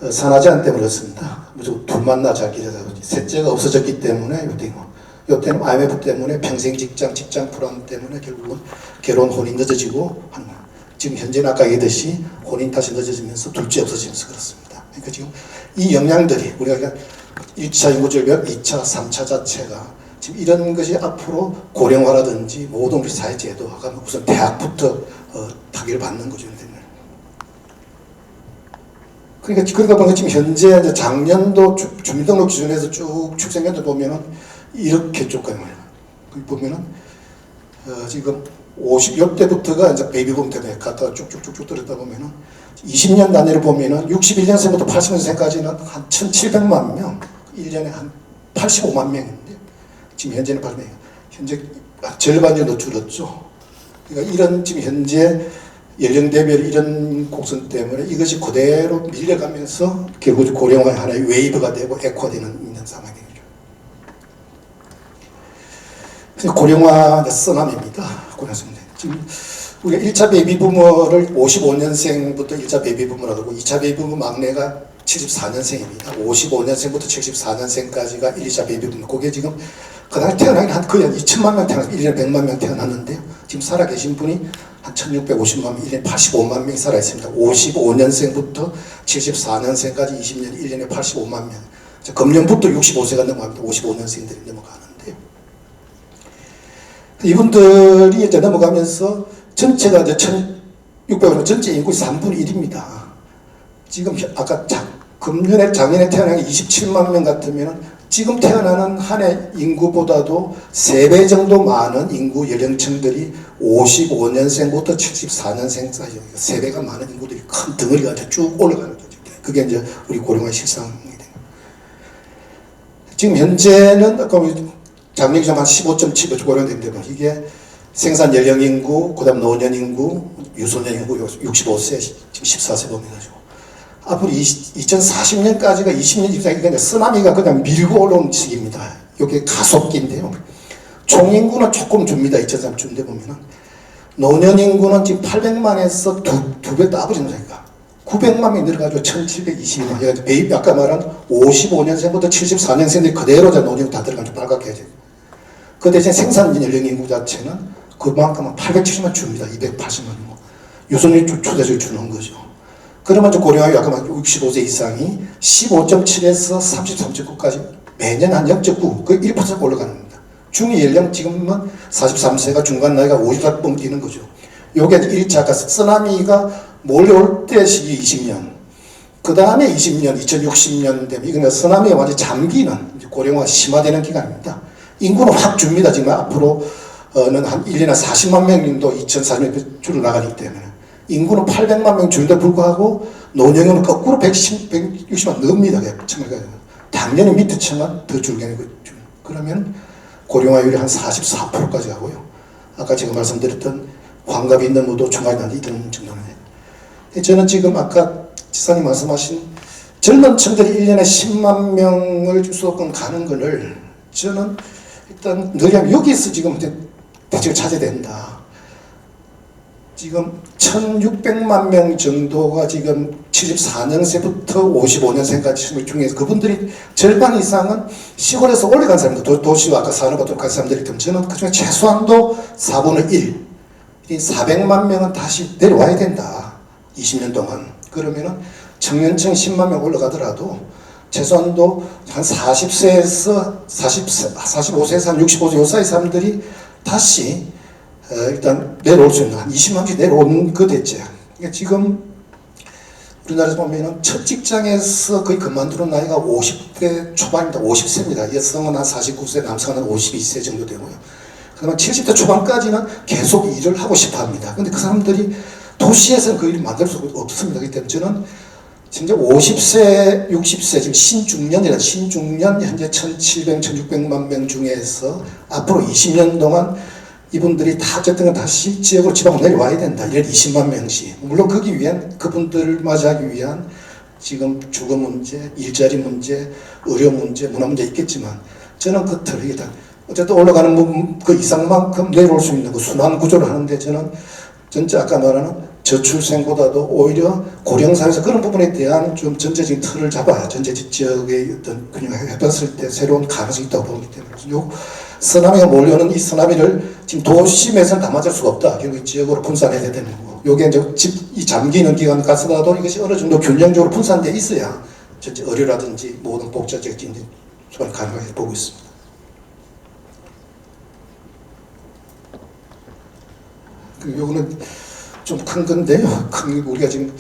Speaker 8: 산화 제한 때문에 그렇습니다. 무조건 둘만 낳자기 해서 셋째가 없어졌기 때문에 요때는 IMF 때문에 평생 직장 불안 때문에 결국은 결혼, 혼인 늦어지고 하는 거예요. 지금 현재는 아까 얘기했듯이 혼인 다시 늦어지면서 둘째 없어지면서 그렇습니다. 그러니까 지금 이 영향들이 우리가 1차 인구 절벽, 2차, 3차 자체가 지금 이런 것이 앞으로 고령화라든지 모든 우리 사회 제도가 우선 대학부터 타격을 받는 거죠. 그러니까 그러다 보니까 지금 현재 작년도 주민등록 기준에서 쭉 출생연도 보면은 이렇게 쭉 가요. 보면은 지금 50여대부터가 이제 베이비붐 때문에 갔다가 쭉쭉쭉쭉 떨어졌다 보면은 20년 단위로 보면은 61년생부터 80년생까지는 한 1,700만 명, 1년에 한 85만 명인데 지금 현재는 8명, 현재 절반 정도 줄었죠. 그러니까 이런 지금 현재 연령대별 이런 곡선 때문에 이것이 그대로 밀려가면서 결국 고령화의 하나의 웨이브가 되고 액화되는 있는 상황이죠. 그래서 고령화 쓰나미입니다. 고령화입니다. 지금 우리가 1차 베이비부머를 55년생부터 1차 베이비부머라고 그러고 2차 베이비부머 막내가 74년생입니다. 55년생부터 74년생까지가 1, 2차 베이비부머. 그게 지금 그날 태어나긴 한 거의 한 2천만 명 태어나서 1년에 100만 명 태어났는데요. 지금 살아계신 분이 한 1650만 명, 1년에 85만 명이 살아있습니다. 55년생부터 74년생까지 20년, 1년에 85만 명. 금년부터 65세가 넘어갑니다. 55년생들이 넘어가는데요. 이분들이 이제 넘어가면서 전체가 이제 1600원, 전체 인구의 3분의 1입니다. 지금 아까 작년에 태어난 게 27만 명 같으면 지금 태어나는 한 해 인구보다도 3배 정도 많은 인구 연령층들이 55년생부터 74년생 사이 3배가 많은 인구들이 큰 덩어리가 쭉 올라가는 거죠. 그게 이제 우리 고령화 실상이 됩니다. 지금 현재는 아까 작년 기준 한 15.7로 고령화되는데 이게 생산 연령 인구, 그다음 노년 인구, 유소년 인구 65세 지금 14세 봅니다. 앞으로 2040년까지가 20년 이상이니까 쓰나미가 그냥 밀고 올라온 시기입니다. 이게 가속기인데요. 총 인구는 조금 줍니다. 2030년대 보면은 노년 인구는 지금 800만에서 두 배 따버리는 거니까 900만 명이 늘어가지고 1722만. 베이비 아까 말한 55년생부터 74년생들이 그대로 노년 다 들어가지고 빨갛게 해야죠. 그 대신 생산 연령 인구 자체는 그만큼은 870만 줍니다. 280만 명. 유선율 초대적으로 주는 거죠. 그러면 이제 고령화율 아까 말한 65세 이상이 15.7에서 33.9까지 매년 한 0.9, 그 1% 올라가는 겁니다. 중위 연령 지금은 43세가 중간 나이가 50살 뻥 뛰는 거죠. 요게 1차가 쓰나미가 몰려올 때 시기 20년. 그 다음에 20년, 2060년 되면 이거는 쓰나미가 완전히 잠기는 고령화가 심화되는 기간입니다. 인구는 확 줍니다. 지금 앞으로는 한 1년에 40만 명 정도 2040년 줄어 나가기 때문에. 인구는 800만 명 줄인데 불구하고 노령은 거꾸로 160만 넘습니다. 당연히 밑에 층은 더 줄게. 그러면 고령화율이 한 44%까지 가고요. 아까 제가 말씀드렸던 환갑이 있는 무도 총각이 난다 이런 정도는. 저는 지금 아까 지사님 말씀하신 젊은 층들이 1년에 10만 명을 수도권 가는 거를 저는 일단 늘려면 여기서 지금 대책을 찾아야 된다. 지금 1600만 명 정도가 지금 74년생부터 55년생까지 중에서 그분들이 절반 이상은 시골에서 올라간 사람들, 도시와 아까 산업으로 간 사람들이 있다면 저는 그중에 최소한도 4분의 1, 400만 명은 다시 내려와야 된다. 20년 동안. 그러면은 청년층 10만 명 올라가더라도 최소한도 한 40세에서 45세에서 한 65세 요 사이 사람들이 다시 일단 내려올 수 있는 한 20만씩 내려오는 그 대책. 그러니까 지금 우리나라에서 보면은 첫 직장에서 거의 그만두는 나이가 50대 초반입니다. 50세입니다. 여성은 한 49세, 남성은 한 52세 정도 되고요. 그러면 70대 초반까지는 계속 일을 하고 싶어 합니다. 근데 그 사람들이 도시에서는 그 일을 만들 수 없습니다. 그렇기 때문에 저는 진짜 50세, 60세, 지금 신중년 현재 1,700, 1,600만 명 중에서 앞으로 20년 동안 이분들이 다 어쨌든 다시 지역으로 지방으로 내려와야 된다. 1년 20만 명씩. 물론 거기 위한 그분들을 맞이하기 위한 지금 주거 문제, 일자리 문제, 의료 문제, 문화 문제 있겠지만 저는 그 틀이다. 어쨌든 올라가는 그 이상만큼 내려올 수 있는 그 순환 구조를 하는데 저는 진짜 아까 말하는 저출생보다도 오히려 고령사회에서 그런 부분에 대한 좀 전체적인 틀을 잡아야 전체 지역의 어떤 균형을 해봤을 때 새로운 가능성이 있다고 보기 때문에 요 쓰나미가 몰려오는 이 쓰나미를 지금 도심에서는 다 맞을 수가 없다. 결국 지역으로 분산해야 되는 거고 요게 이제 이 잠기는 기간 가서라도 이것이 어느 정도 균형적으로 분산돼 있어야 전체 의료라든지 모든 복잡적인 수반이 가능하게 보고 있습니다. 요거는 좀 큰 건데요. 우리가 지금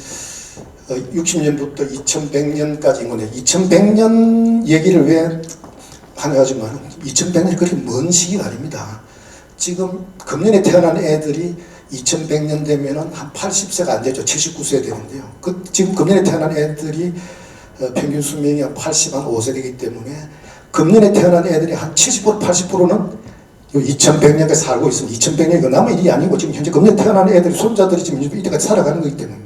Speaker 8: 60년부터 2100년까지인 건데 2100년 얘기를 왜 하냐지만 2100년이 그렇게 먼 시기가 아닙니다. 지금 금년에 태어난 애들이 2100년 되면은 한 80세가 안 되죠. 79세 되는데요. 지금 금년에 태어난 애들이 평균 수명이 한 85세 되기 때문에 금년에 태어난 애들이 한 70%, 80%는 2100년까지 살고 있으면 2100년이 그 남의 일이 아니고 지금 현재 금년에 태어난 애들이 손자들이 지금 이때까지 살아가는 거기 때문에.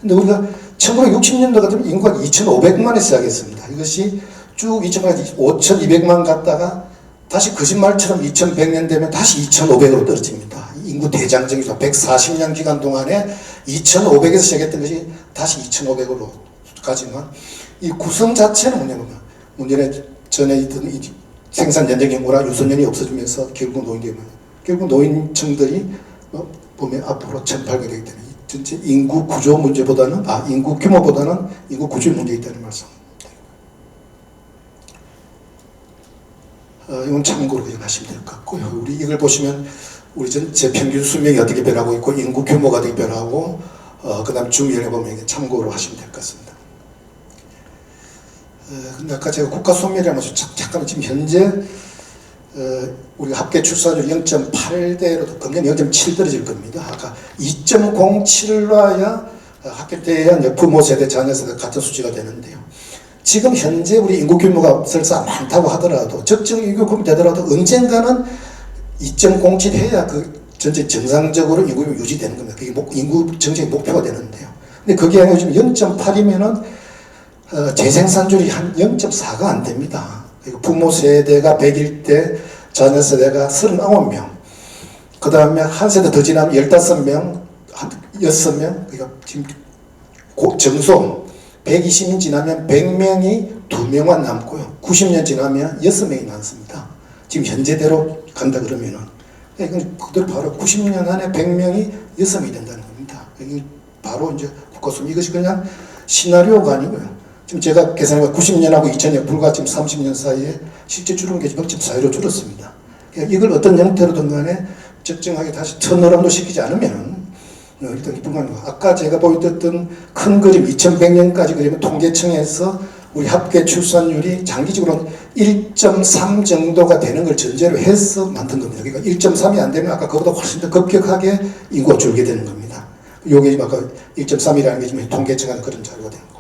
Speaker 8: 근데 우리가 1960년도 같으면 인구가 2500만에 시작했습니다. 이것이 쭉 5200만 갔다가 다시 거짓말처럼 2100년 되면 다시 2500으로 떨어집니다. 인구 대장정이죠. 140년 기간 동안에 2500에서 시작했던 것이 다시 2500으로 가지만 이 구성 자체는 뭐냐면 문제는 전에 있던 이 생산 연령 인구나 유선연이 없어지면서 결국 결국 노인층들이 보면 앞으로 1800이 되기 때문에 전체 인구 구조 문제보다는 인구 규모보다는 인구 구조의 문제가 있다는 말씀. 이건 참고로 그냥 하시면 될 것 같고요. 우리 이걸 보시면 우리 전체 평균 수명이 어떻게 변하고 있고 인구 규모가 어떻게 변하고 그 다음 중위를 보면 참고로 하시면 될 것 같습니다. 근데 아까 제가 국가 소멸이라고 잠깐 지금 현재 우리가 합계 출산율 0.8대로 금년 0.7 떨어질 겁니다. 아까 2.07로 놔야 합격돼야 부모 세대, 자녀 세대 같은 수치가 되는데요. 지금 현재 우리 인구 규모가 설사 많다고 하더라도 적정 인구 규모 되더라도 언젠가는 2.07 해야 그 전체 정상적으로 인구 규모 유지되는 겁니다. 그게 인구 정책의 목표가 되는데요. 근데 그게 아니고 지금 0.8이면은 재생산율이 한 0.4가 안 됩니다. 부모 세대가 100일 때 자녀 세대가 39명, 그 다음에 한 세대 더 지나면 15명, 6명, 그러니까 지금 정소 120년 지나면 100명이 2명만 남고요. 90년 지나면 6명이 남습니다. 지금 현재대로 간다 그러면은. 이건 그대로 바로 90년 안에 100명이 6명이 된다는 겁니다. 이게 바로 이제 국가소멸. 이것이 그냥 시나리오가 아니고요. 지금 제가 계산해보면 90년하고 2000년 불과 지금 30년 사이에 실제 줄은 게 0.4로 줄었습니다. 그러니까 이걸 어떤 형태로든 간에 적정하게 다시 턴어라운드 시키지 않으면 일단 불가능해요. 아까 제가 보여드렸던 큰 그림 2100년까지 그리면 통계청에서 우리 합계 출산율이 장기적으로 1.3 정도가 되는 걸 전제로 해서 만든 겁니다. 그러니까 1.3이 안 되면 아까 그보다 훨씬 더 급격하게 인구가 줄게 되는 겁니다. 요게 지금 아까 1.3이라는 게 지금 통계청에서 그런 자료가 되는 거예요.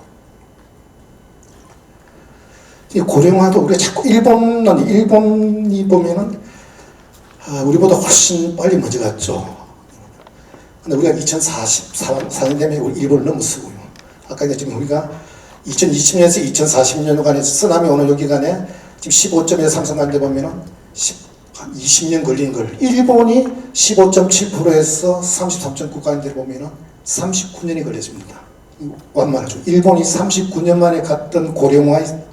Speaker 8: 고령화도 우리가 자꾸 일본이 보면은 우리보다 훨씬 빨리 먼저 갔죠. 근데 우리가 2044년 되면 우리 일본을 넘어서고요. 아까 지금 우리가 2020년에서 2040년간에 쓰나미 오는 요 기간에 지금 15점에서 상승하는데 보면은 한 20년 걸린 걸 일본이 15.7%에서 33.9까지 데 보면은 39년이 걸렸습니다. 완만하죠. 일본이 39년 만에 갔던 고령화의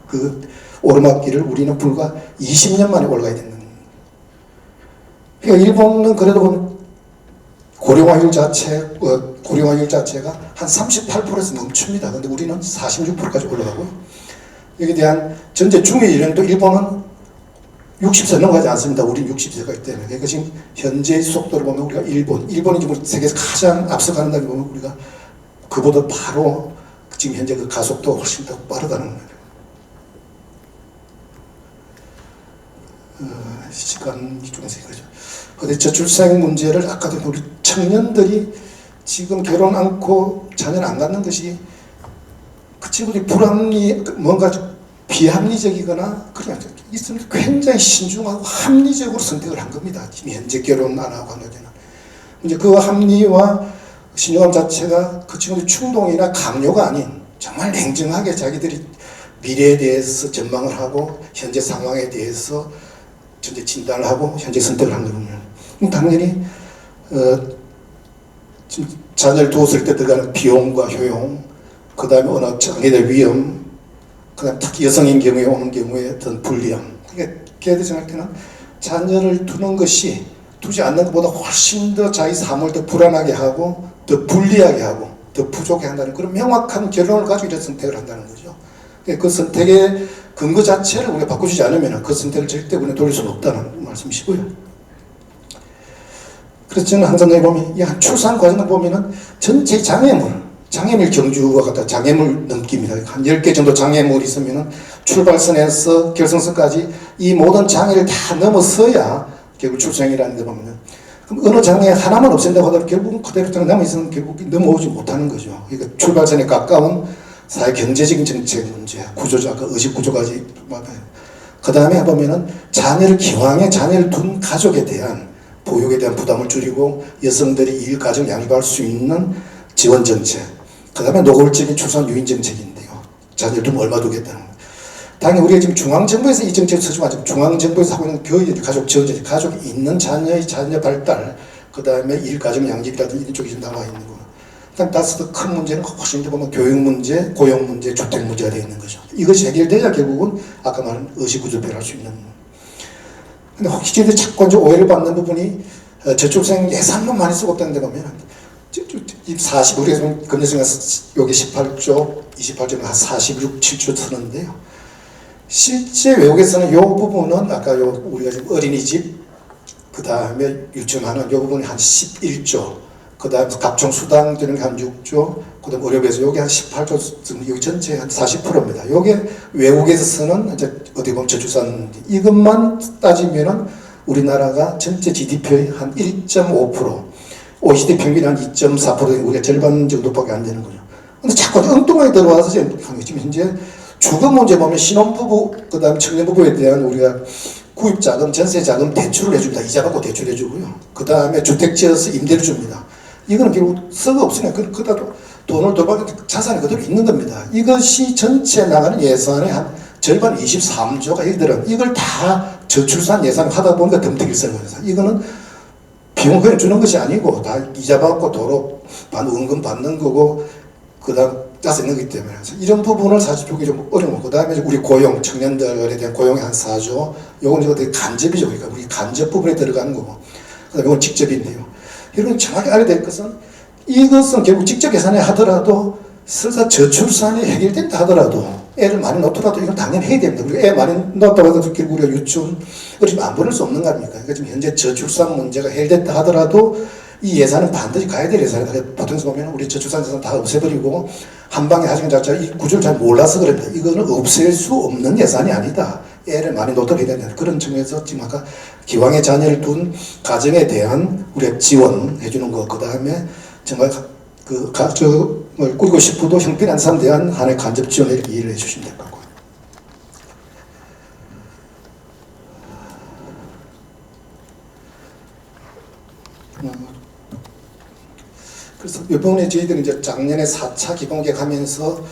Speaker 8: 그 오르막길을 우리는 불과 20년 만에 올라가야 된다는 거예요. 그러니까 일본은 그래도 고령화율 자체가 한 38%에서 멈춥니다. 그런데 우리는 46%까지 올라가고요. 여기에 대한 전체 중위 연령도 일본은 60세 넘어가지 않습니다. 우리는 60세가 때문에. 그러니까 지금 현재의 속도를 보면 우리가 일본이 지금 세계에서 가장 앞서가는다고 보면 우리가 그보다 바로 지금 현재 그 가속도가 훨씬 더 빠르다는 거예요. 시간이 좀 생기죠. 근데 저출생 문제를 아까도 우리 청년들이 지금 결혼 않고 자녀를 안 갖는 것이 그 친구들이 뭔가 비합리적이거나 그냥 있으면 굉장히 신중하고 합리적으로 선택을 한 겁니다. 지금 현재 결혼 안 하고 하는 데는. 이제 그 합리와 신중함 자체가 그 친구들 충동이나 강요가 아닌 정말 냉정하게 자기들이 미래에 대해서 전망을 하고 현재 상황에 대해서 현재 진단을 하고 현재 선택을 한 거군요. 당연히 지금 자녀를 두었을 때 들어가는 비용과 효용, 그 다음에 어느 장애의 위험, 그 다음에 특히 여성인 경우에 오는 경우에 어떤 불리함. 그러니까 걔들 생각할 때는 자녀를 두는 것이 두지 않는 것보다 훨씬 더 자기 삶을 더 불안하게 하고 더 불리하게 하고 더 부족해 한다는 그런 명확한 결론을 가지고 이런 선택을 한다는 거죠. 그 선택의 근거 자체를 우리가 바꾸지 않으면 그 선택을 절대 우리는 돌릴 수는 없다는 말씀이시고요. 그래서 저는 항상 여기 보면 이 출산 과정을 보면은 전체 장애물 경주와 같다 장애물 넘깁니다. 한 10개 정도 장애물이 있으면은 출발선에서 결승선까지 이 모든 장애를 다 넘어서야 결국 출생이라는 데 보면은 그럼 어느 장애 하나만 없앤다고 하더라도 결국은 그대로 남아있으면 결국 넘어오지 못하는 거죠. 그러니까 출발선에 가까운 사회 경제적인 정책 문제, 구조자, 의식 구조까지 맞아요. 그 다음에 보면은 기왕에 자녀를 둔 가족에 대한 보육에 대한 부담을 줄이고 여성들이 일, 가정 양립할 수 있는 지원 정책. 그 다음에 노골적인 출산 유인 정책인데요. 자녀를 두면 얼마 두겠다는 거예요. 당연히 우리가 지금 중앙정부에서 이 정책을 쓰지만 중앙정부에서 하고 있는 교육, 가족 지원 정책, 가족이 있는 자녀의 자녀 발달, 그 다음에 일, 가정 양립이라든지 이런 쪽이 좀 나와 있는 거. 그다음 다섯 큰 문제는 훨씬 더 보면 교육 문제, 고용 문제, 주택 문제가 되어 있는 거죠. 이것이 해결돼야 결국은 아까 말한 의식구조표를 할 수 있는. 근데 혹시 저희들이 자꾸 이제 오해를 받는 부분이 저출생 예산만 많이 쓰고 없다는 데 보면 40, 우리가 지금 금년생각 여기 18조, 28조는 한 46, 7조 쓰는데요. 실제 외국에서는 이 부분은 아까 우리가 지금 어린이집, 그 다음에 유치원하는 이 부분이 한 11조, 그다음 각종 수당 드는 게 한 6조, 그다음 의료비에서 요게 한 18조 정도, 여기 전체 한 40%입니다. 요게 외국에서 쓰는 이제 어떻게 보면 저출산 이것만 따지면은 우리나라가 전체 GDP의 한 1.5%, OECD 평균이 한 2.4%, 우리가 절반 정도밖에 안 되는 거죠. 근데 자꾸 엉뚱하게 들어와서 지금 현재 주거 문제 보면 신혼부부, 그다음 청년부부에 대한 우리가 구입자금, 전세자금 대출을 해줍니다. 이자 받고 대출해주고요. 그 다음에 주택 지어서 임대를 줍니다. 이거는 결국 썩어 없으니까 그다 돈을 돌아가는 자산이 그대로 있는 겁니다. 이것이 전체 나가는 예산의 한 절반 23조가 이들은 이걸 다 저출산 예산을 하다 보니까 덤태기를 쓰는 거예요. 이거는 비용 그냥 주는 것이 아니고 다 이자 받고 도로 원금 받는 거고 그다음 짜서 있는 거기 때문에 이런 부분을 사실 보기 좀 어려운 거고, 그다음에 우리 고용 청년들에 대한 고용이 한 4조, 요건 이제 되게 간접이죠. 그러니까 우리 간접 부분에 들어가는 거고, 그다음에 이건 직접인데요. 여러분 정확히 알아야 될 것은 이것은 결국 직접 예산에 하더라도 설사 저출산이 해결된다 하더라도 애를 많이 낳더라도 이건 당연히 해야 됩니다. 우리가 애 많이 낳았다고 해서 결국 우리가 유치원 지금 안 보낼 수 없는 거 아닙니까? 그러니까 지금 현재 저출산 문제가 해결됐다 하더라도 이 예산은 반드시 가야 될 예산이다. 보통에서 보면 우리 저출산 예산 다 없애버리고 한 방에 하시는 자체가 이 구조를 잘 몰라서 그럽니다. 이거는 없앨 수 없는 예산이 아니다. 애를 많이 놓도록 해야 된다. 그런 측면에서 지금 아까 기왕에 자녀를 둔 가정에 대한 우리가 지원해주는 거, 그 다음에 정말 그 가정을 꾸리고 싶어도 형편한 사람에 대한 하나의 간접 지원을 이렇게 이해를 해주시면 될 것 같고요. 그래서 이번에 저희들은 이제 작년에 4차 기본계획 하면서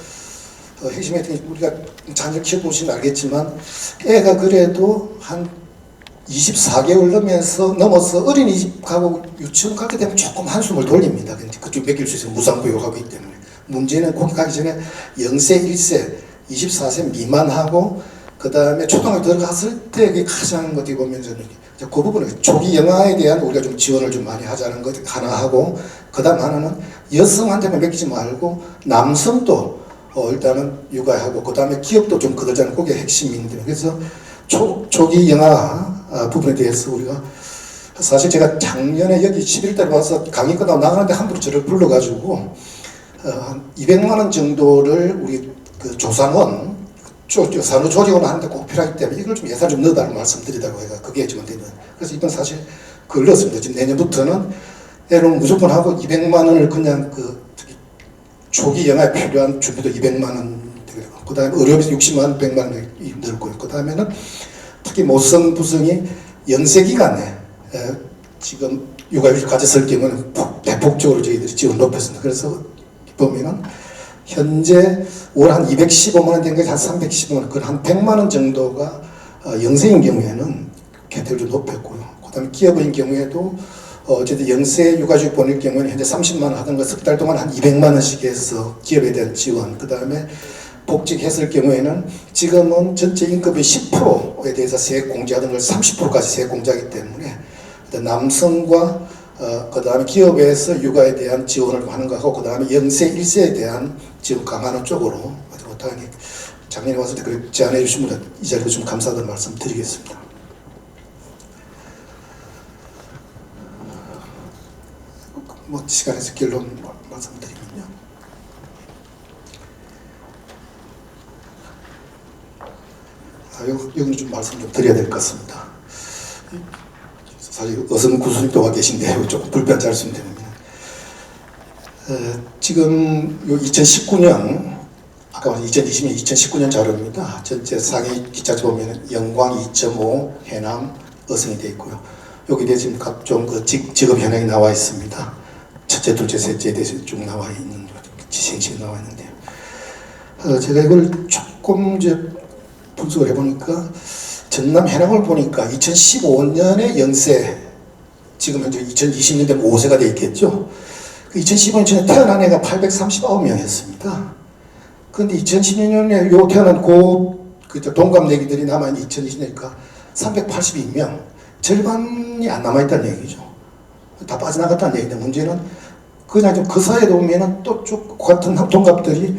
Speaker 8: 핵심했던 게 우리가 자녀 키워보시면 알겠지만 애가 그래도 한 24개월 넘어서 어린이집 가고 유치원 가게 되면 조금 한숨을 돌립니다. 그쪽 맡길 수 있어요. 무상교육하기 때문에. 문제는 거기 가기 전에 0세, 1세, 24세 미만하고 그 다음에 초등학교 들어갔을 때 가장 어떻게 보면 저는 그 부분은 초기 영아에 대한 우리가 좀 지원을 좀 많이 하자는 것 하나 하고, 그 다음 하나는 여성한테만 맡기지 말고 남성도 일단은 육아하고 그 다음에 기업도 좀 거들자는 그게 핵심인데, 그래서 초기 영아 부분에 대해서 우리가 사실 제가 작년에 여기 11월달에 와서 강의 끝나고 나가는데 함부로 저를 불러가지고 한 200만 원 정도를 우리 그 조상원 산후조리원 하는데 꼭 필요하기 때문에 이걸 좀 예산 좀 넣어달라고 말씀드리다고 해가 그게 지금 되는. 그래서 이번 사실 그걸 넣었습니다. 지금 내년부터는 애는 무조건 하고 200만 원을 그냥 그 초기 영아에 필요한 준비도 200만 원 되고, 그 다음에 의료비 60만 원, 100만 원 넣고요. 그 다음에는 특히 모성 부성이 연세 기간에 지금 육아휴직 가졌을 경우는 대폭적으로 저희들이 지원 높였습니다. 그래서 보면은 현재 월 한 215만 원 된 것이 한 315만 원, 그건 한 100만 원 정도가 영세인 경우에는 혜택을 좀 높였고요. 그 다음에 기업인 경우에도 어쨌든 영세 육아휴직 보낼 경우에는 현재 30만 원 하던 거 석 달 동안 한 200만 원씩 해서 기업에 대한 지원, 그 다음에 복직했을 경우에는 지금은 전체 임금의 10%에 대해서 세액 공제하던 걸 30%까지 세액 공제하기 때문에 남성과 그 다음에 기업에서 육아에 대한 지원을 하는 거하고, 그 다음에 영세 1세에 대한 지원 강화하는 쪽으로 당연히 작년에 왔을 때 그렇게 제안해 주신 분들 이 자리에 좀 감사하다는 말씀 드리겠습니다. 뭐 시간에서 결론 말씀드리면요. 여기는 좀 말씀 좀 드려야 될 것 같습니다. 사실 어선 구수님도 와 계신데 조금 불편하지 않을 수 있는 데입니다. 지금 요 2019년 아까 2020년 2019년 자료입니다. 전체 상위 기차지 보면 영광 2.5, 해남, 어선이 되어 있고요. 여기에 지금 각종 그 직업 현황이 나와 있습니다. 첫째, 둘째, 셋째에 대해서 쭉 나와 있는 지생식이 나와 있는데요. 제가 이걸 조금 이제 분석을 해보니까 전남 해남을 보니까 2015년에 영세, 지금 현재 2020년 되면 5세가 되어 있겠죠. 2015년에 태어난 애가 839명이었습니다. 그런데 2016년에 요 태어난 동갑내기들이 남아있는 2020년이니까 382명, 절반이 안 남아있다는 얘기죠. 다 빠져나갔다는 얘기인데, 문제는 그냥 좀 그 사이에 보면은 또 쭉 같은 동갑들이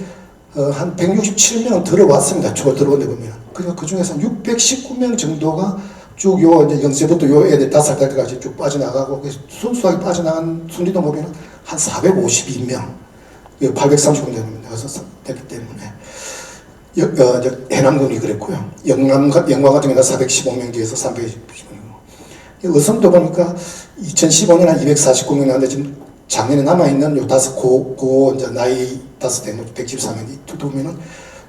Speaker 8: 한 167명 들어왔습니다. 추가 들어온데 보면. 그러니까 그 중에서 619명 정도가 쭉 요 이제 영세부터 요 애들 5살 때까지 쭉 빠져나가고, 순수하게 빠져나간 순위도 보면 한 452명, 839명 됐기 때문에 해남군이 그랬고요. 영광 같은 경우는 415명 뒤에서 320명. 의성도 보니까 2015년 한 249명 나왔는데 지금 작년에 남아있는 요 다섯 이제 나이 다섯 대 114명 이 보면은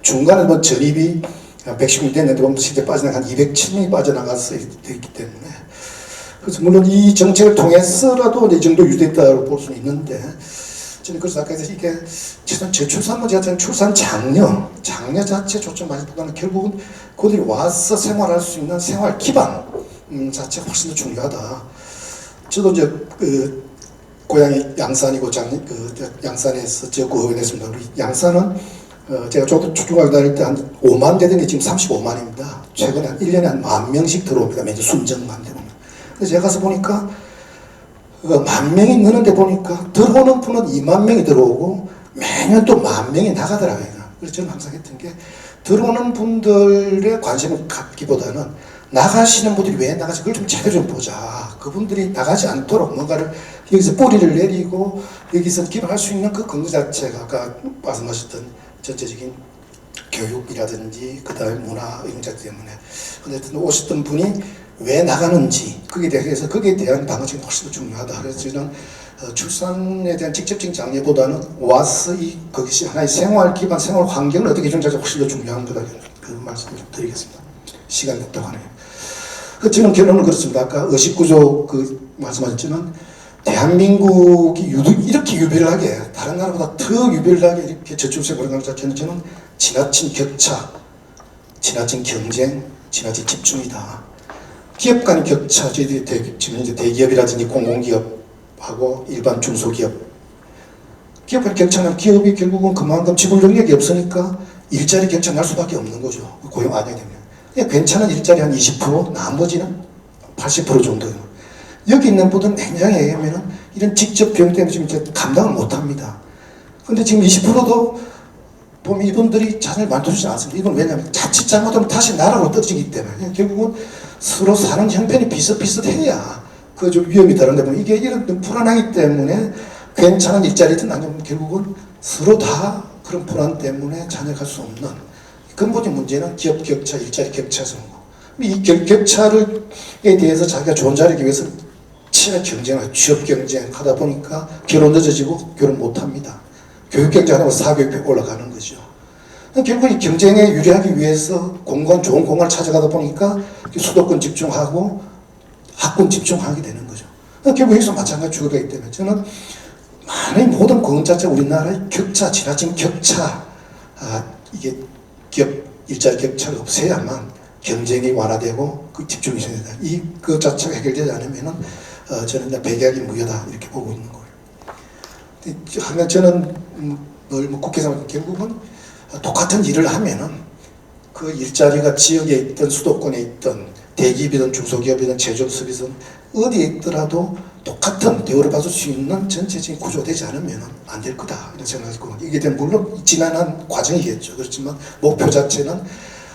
Speaker 8: 중간에 뭐 전입이 110명 됐는데 보면 실제 빠져나가 한 207명이 빠져나가서 있기 때문에 그래서 물론 이 정책을 통해서라도 이 정도 유지됐다고 볼 수는 있는데 저는 그래서 아까 이게 저출산 문제 자체는 출산 장려 자체 초점 많이 보다는 결국은 그들이 와서 생활할 수 있는 생활 기반 자체가 훨씬 더 중요하다. 저도 이제 고향이 양산이고 양산에서 지역구의원했습니다. 우리 양산은 제가 초중학교 다닐 때 한 5만 되던 게 지금 35만입니다. 최근에 한 1년에 한 10,000명씩 들어옵니다. 매주 순정만 되면. 그래서 제가 가서 보니까 10,000명이 느는데 보니까 들어오는 분은 2만 명이 들어오고 매년 또 10,000명이 나가더라고요. 그래서 저는 항상 했던 게 들어오는 분들의 관심을 갖기보다는 나가시는 분들이 왜 나가지 그걸 좀 제대로 좀 보자. 그분들이 나가지 않도록 뭔가를 여기서 뿌리를 내리고 여기서 기반할 수 있는 그 근거 자체가 아까 말씀하셨던 전체적인 교육이라든지 그 다음에 문화 이런 것 때문에 근데 오셨던 분이 왜 나가는지 거기에 대해서 거기에 대한 방식이 훨씬 더 중요하다. 그래서 저는 출산에 대한 직접적인 장려보다는 와서 그것이 하나의 생활 기반 생활 환경을 어떻게 해주는지가 훨씬 더 중요한 거다. 그 말씀을 좀 드리겠습니다. 시간이 없다고 하네요. 저는 결론은 그렇습니다. 아까 의식구조 말씀하셨지만 대한민국이 이렇게 유별나게 다른 나라보다 더 유별나게 이렇게 저출생 그런 것 자체는 저는 지나친 격차, 지나친 경쟁, 지나친 집중이다. 기업 간의 격차, 저희들이 지금 이제 대기업이라든지 공공기업하고 일반 중소기업 기업 간의 격차는 기업이 결국은 그만큼 지불 능력이 없으니까 일자리 격차 날 수밖에 없는 거죠. 고용 안 하게 되면. 괜찮은 일자리 한 20%, 나머지는 80% 정도예요. 여기 있는 분들은 굉장히 얘기하면 이런 직접 병 때문에 지금 이제 감당을 못 합니다. 근데 지금 20%도 보면 이분들이 자녀를 만들어주지 않습니다. 이건 왜냐하면 자칫 잘못하면 다시 나라로 떨어지기 때문에 결국은 서로 사는 형편이 비슷비슷해야 그 좀 위험이 다른데 보면 이게 이런 불안하기 때문에 괜찮은 일자리든 아니면 결국은 서로 다 그런 불안 때문에 자녀를 갈 수 없는 근본적인 문제는 기업 격차, 일자리 격차에서 온 거. 이 격차에 대해서 자기가 좋은 자리기 위해서 치열한 경쟁을, 취업 경쟁하다 보니까 결혼 늦어지고 결혼 못합니다. 교육 경쟁하다가 사교육비 올라가는 거죠. 결국 이 경쟁에 유리하기 위해서 좋은 공간을 찾아가다 보니까 수도권 집중하고 학군 집중하게 되는 거죠. 결국 여기서 마찬가지 주거되기 때문에 저는 많은 모든 공원 자체 우리나라의 격차, 지나친 격차, 이게 기업 일자리 격차가 없애야만 경쟁이 완화되고 그 집중이 있어야 된다. 그 자체가 해결되지 않으면은 저는 백약이 무효다 이렇게 보고 있는 거예요. 하나 저는 늘 국회의원 결국은 똑같은 일을 하면은 그 일자리가 지역에 있던 수도권에 있던 대기업이든 중소기업이든 제조업이든 어디에 있더라도 똑같은 대우를 받을 수 있는 전체적인 구조가 되지 않으면 안 될 거다 이런 생각이 들고 이게 물론 지난한 과정이겠죠. 그렇지만 목표 자체는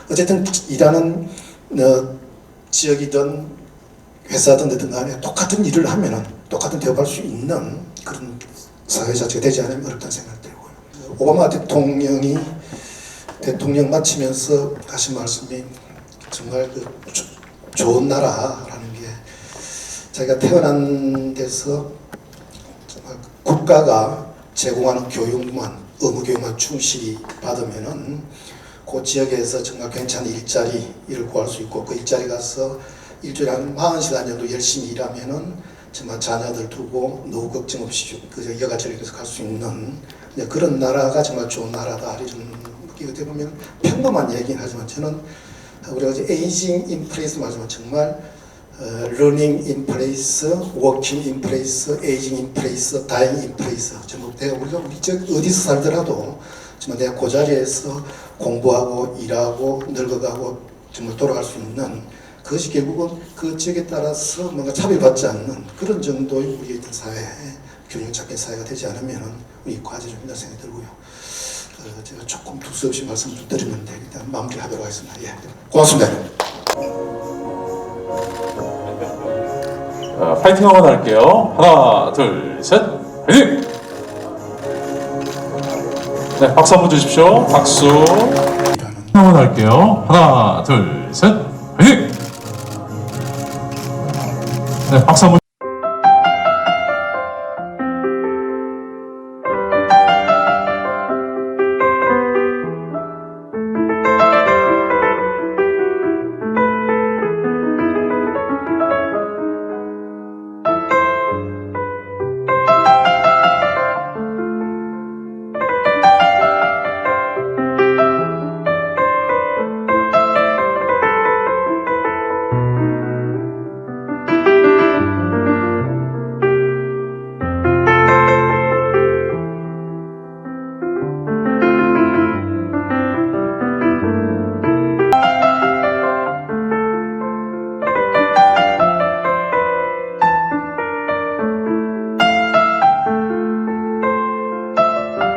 Speaker 8: 어쨌든 일하는 지역이든 회사든 어떤 간에 똑같은 일을 하면은 똑같은 대우받을 수 있는 그런 사회 자체가 되지 않으면 어렵다는 생각이 들고요. 오바마 대통령이 대통령 마치면서 하신 말씀이 정말 좋은 나라라는 게 자기가 태어난 데서 정말 국가가 제공하는 교육만 의무 교육만 충실히 받으면은 그 지역에서 정말 괜찮은 일자리를 구할 수 있고 그 일자리 가서 일주일에 한 40시간 정도 열심히 일하면은 정말 자녀들 두고 노후 걱정 없이 그 여가처리에서 갈 수 있는 그런 나라가 정말 좋은 나라다 이런 어떻게 보면 평범한 얘기긴 하지만 저는 우리가 이제 에이징 인 플레이스 말하지만 정말 learning in place, working in place, aging in place, dying in place. 전부 우리가 어디서 살더라도 정말 내가 그 자리에서 공부하고 일하고 늙어가고 정말 돌아갈 수 있는 그것이 결국은 그 지역에 따라서 뭔가 차별받지 않는 그런 정도의 우리의 어떤 사회, 균형 잡힌 사회가 되지 않으면 우리 과제 좀 힘들 생각이 들고요. 제가 조금 두서없이 말씀 좀 드리면 되겠다. 마무리하도록 하겠습니다. 예, 고맙습니다.
Speaker 3: 파이팅 한번 할게요. 하나, 둘, 셋, 파이팅! 네, 박수 한번 주십시오. 박수. 한번 할게요. 하나, 둘, 셋. 화이팅! 네, 박수 한번.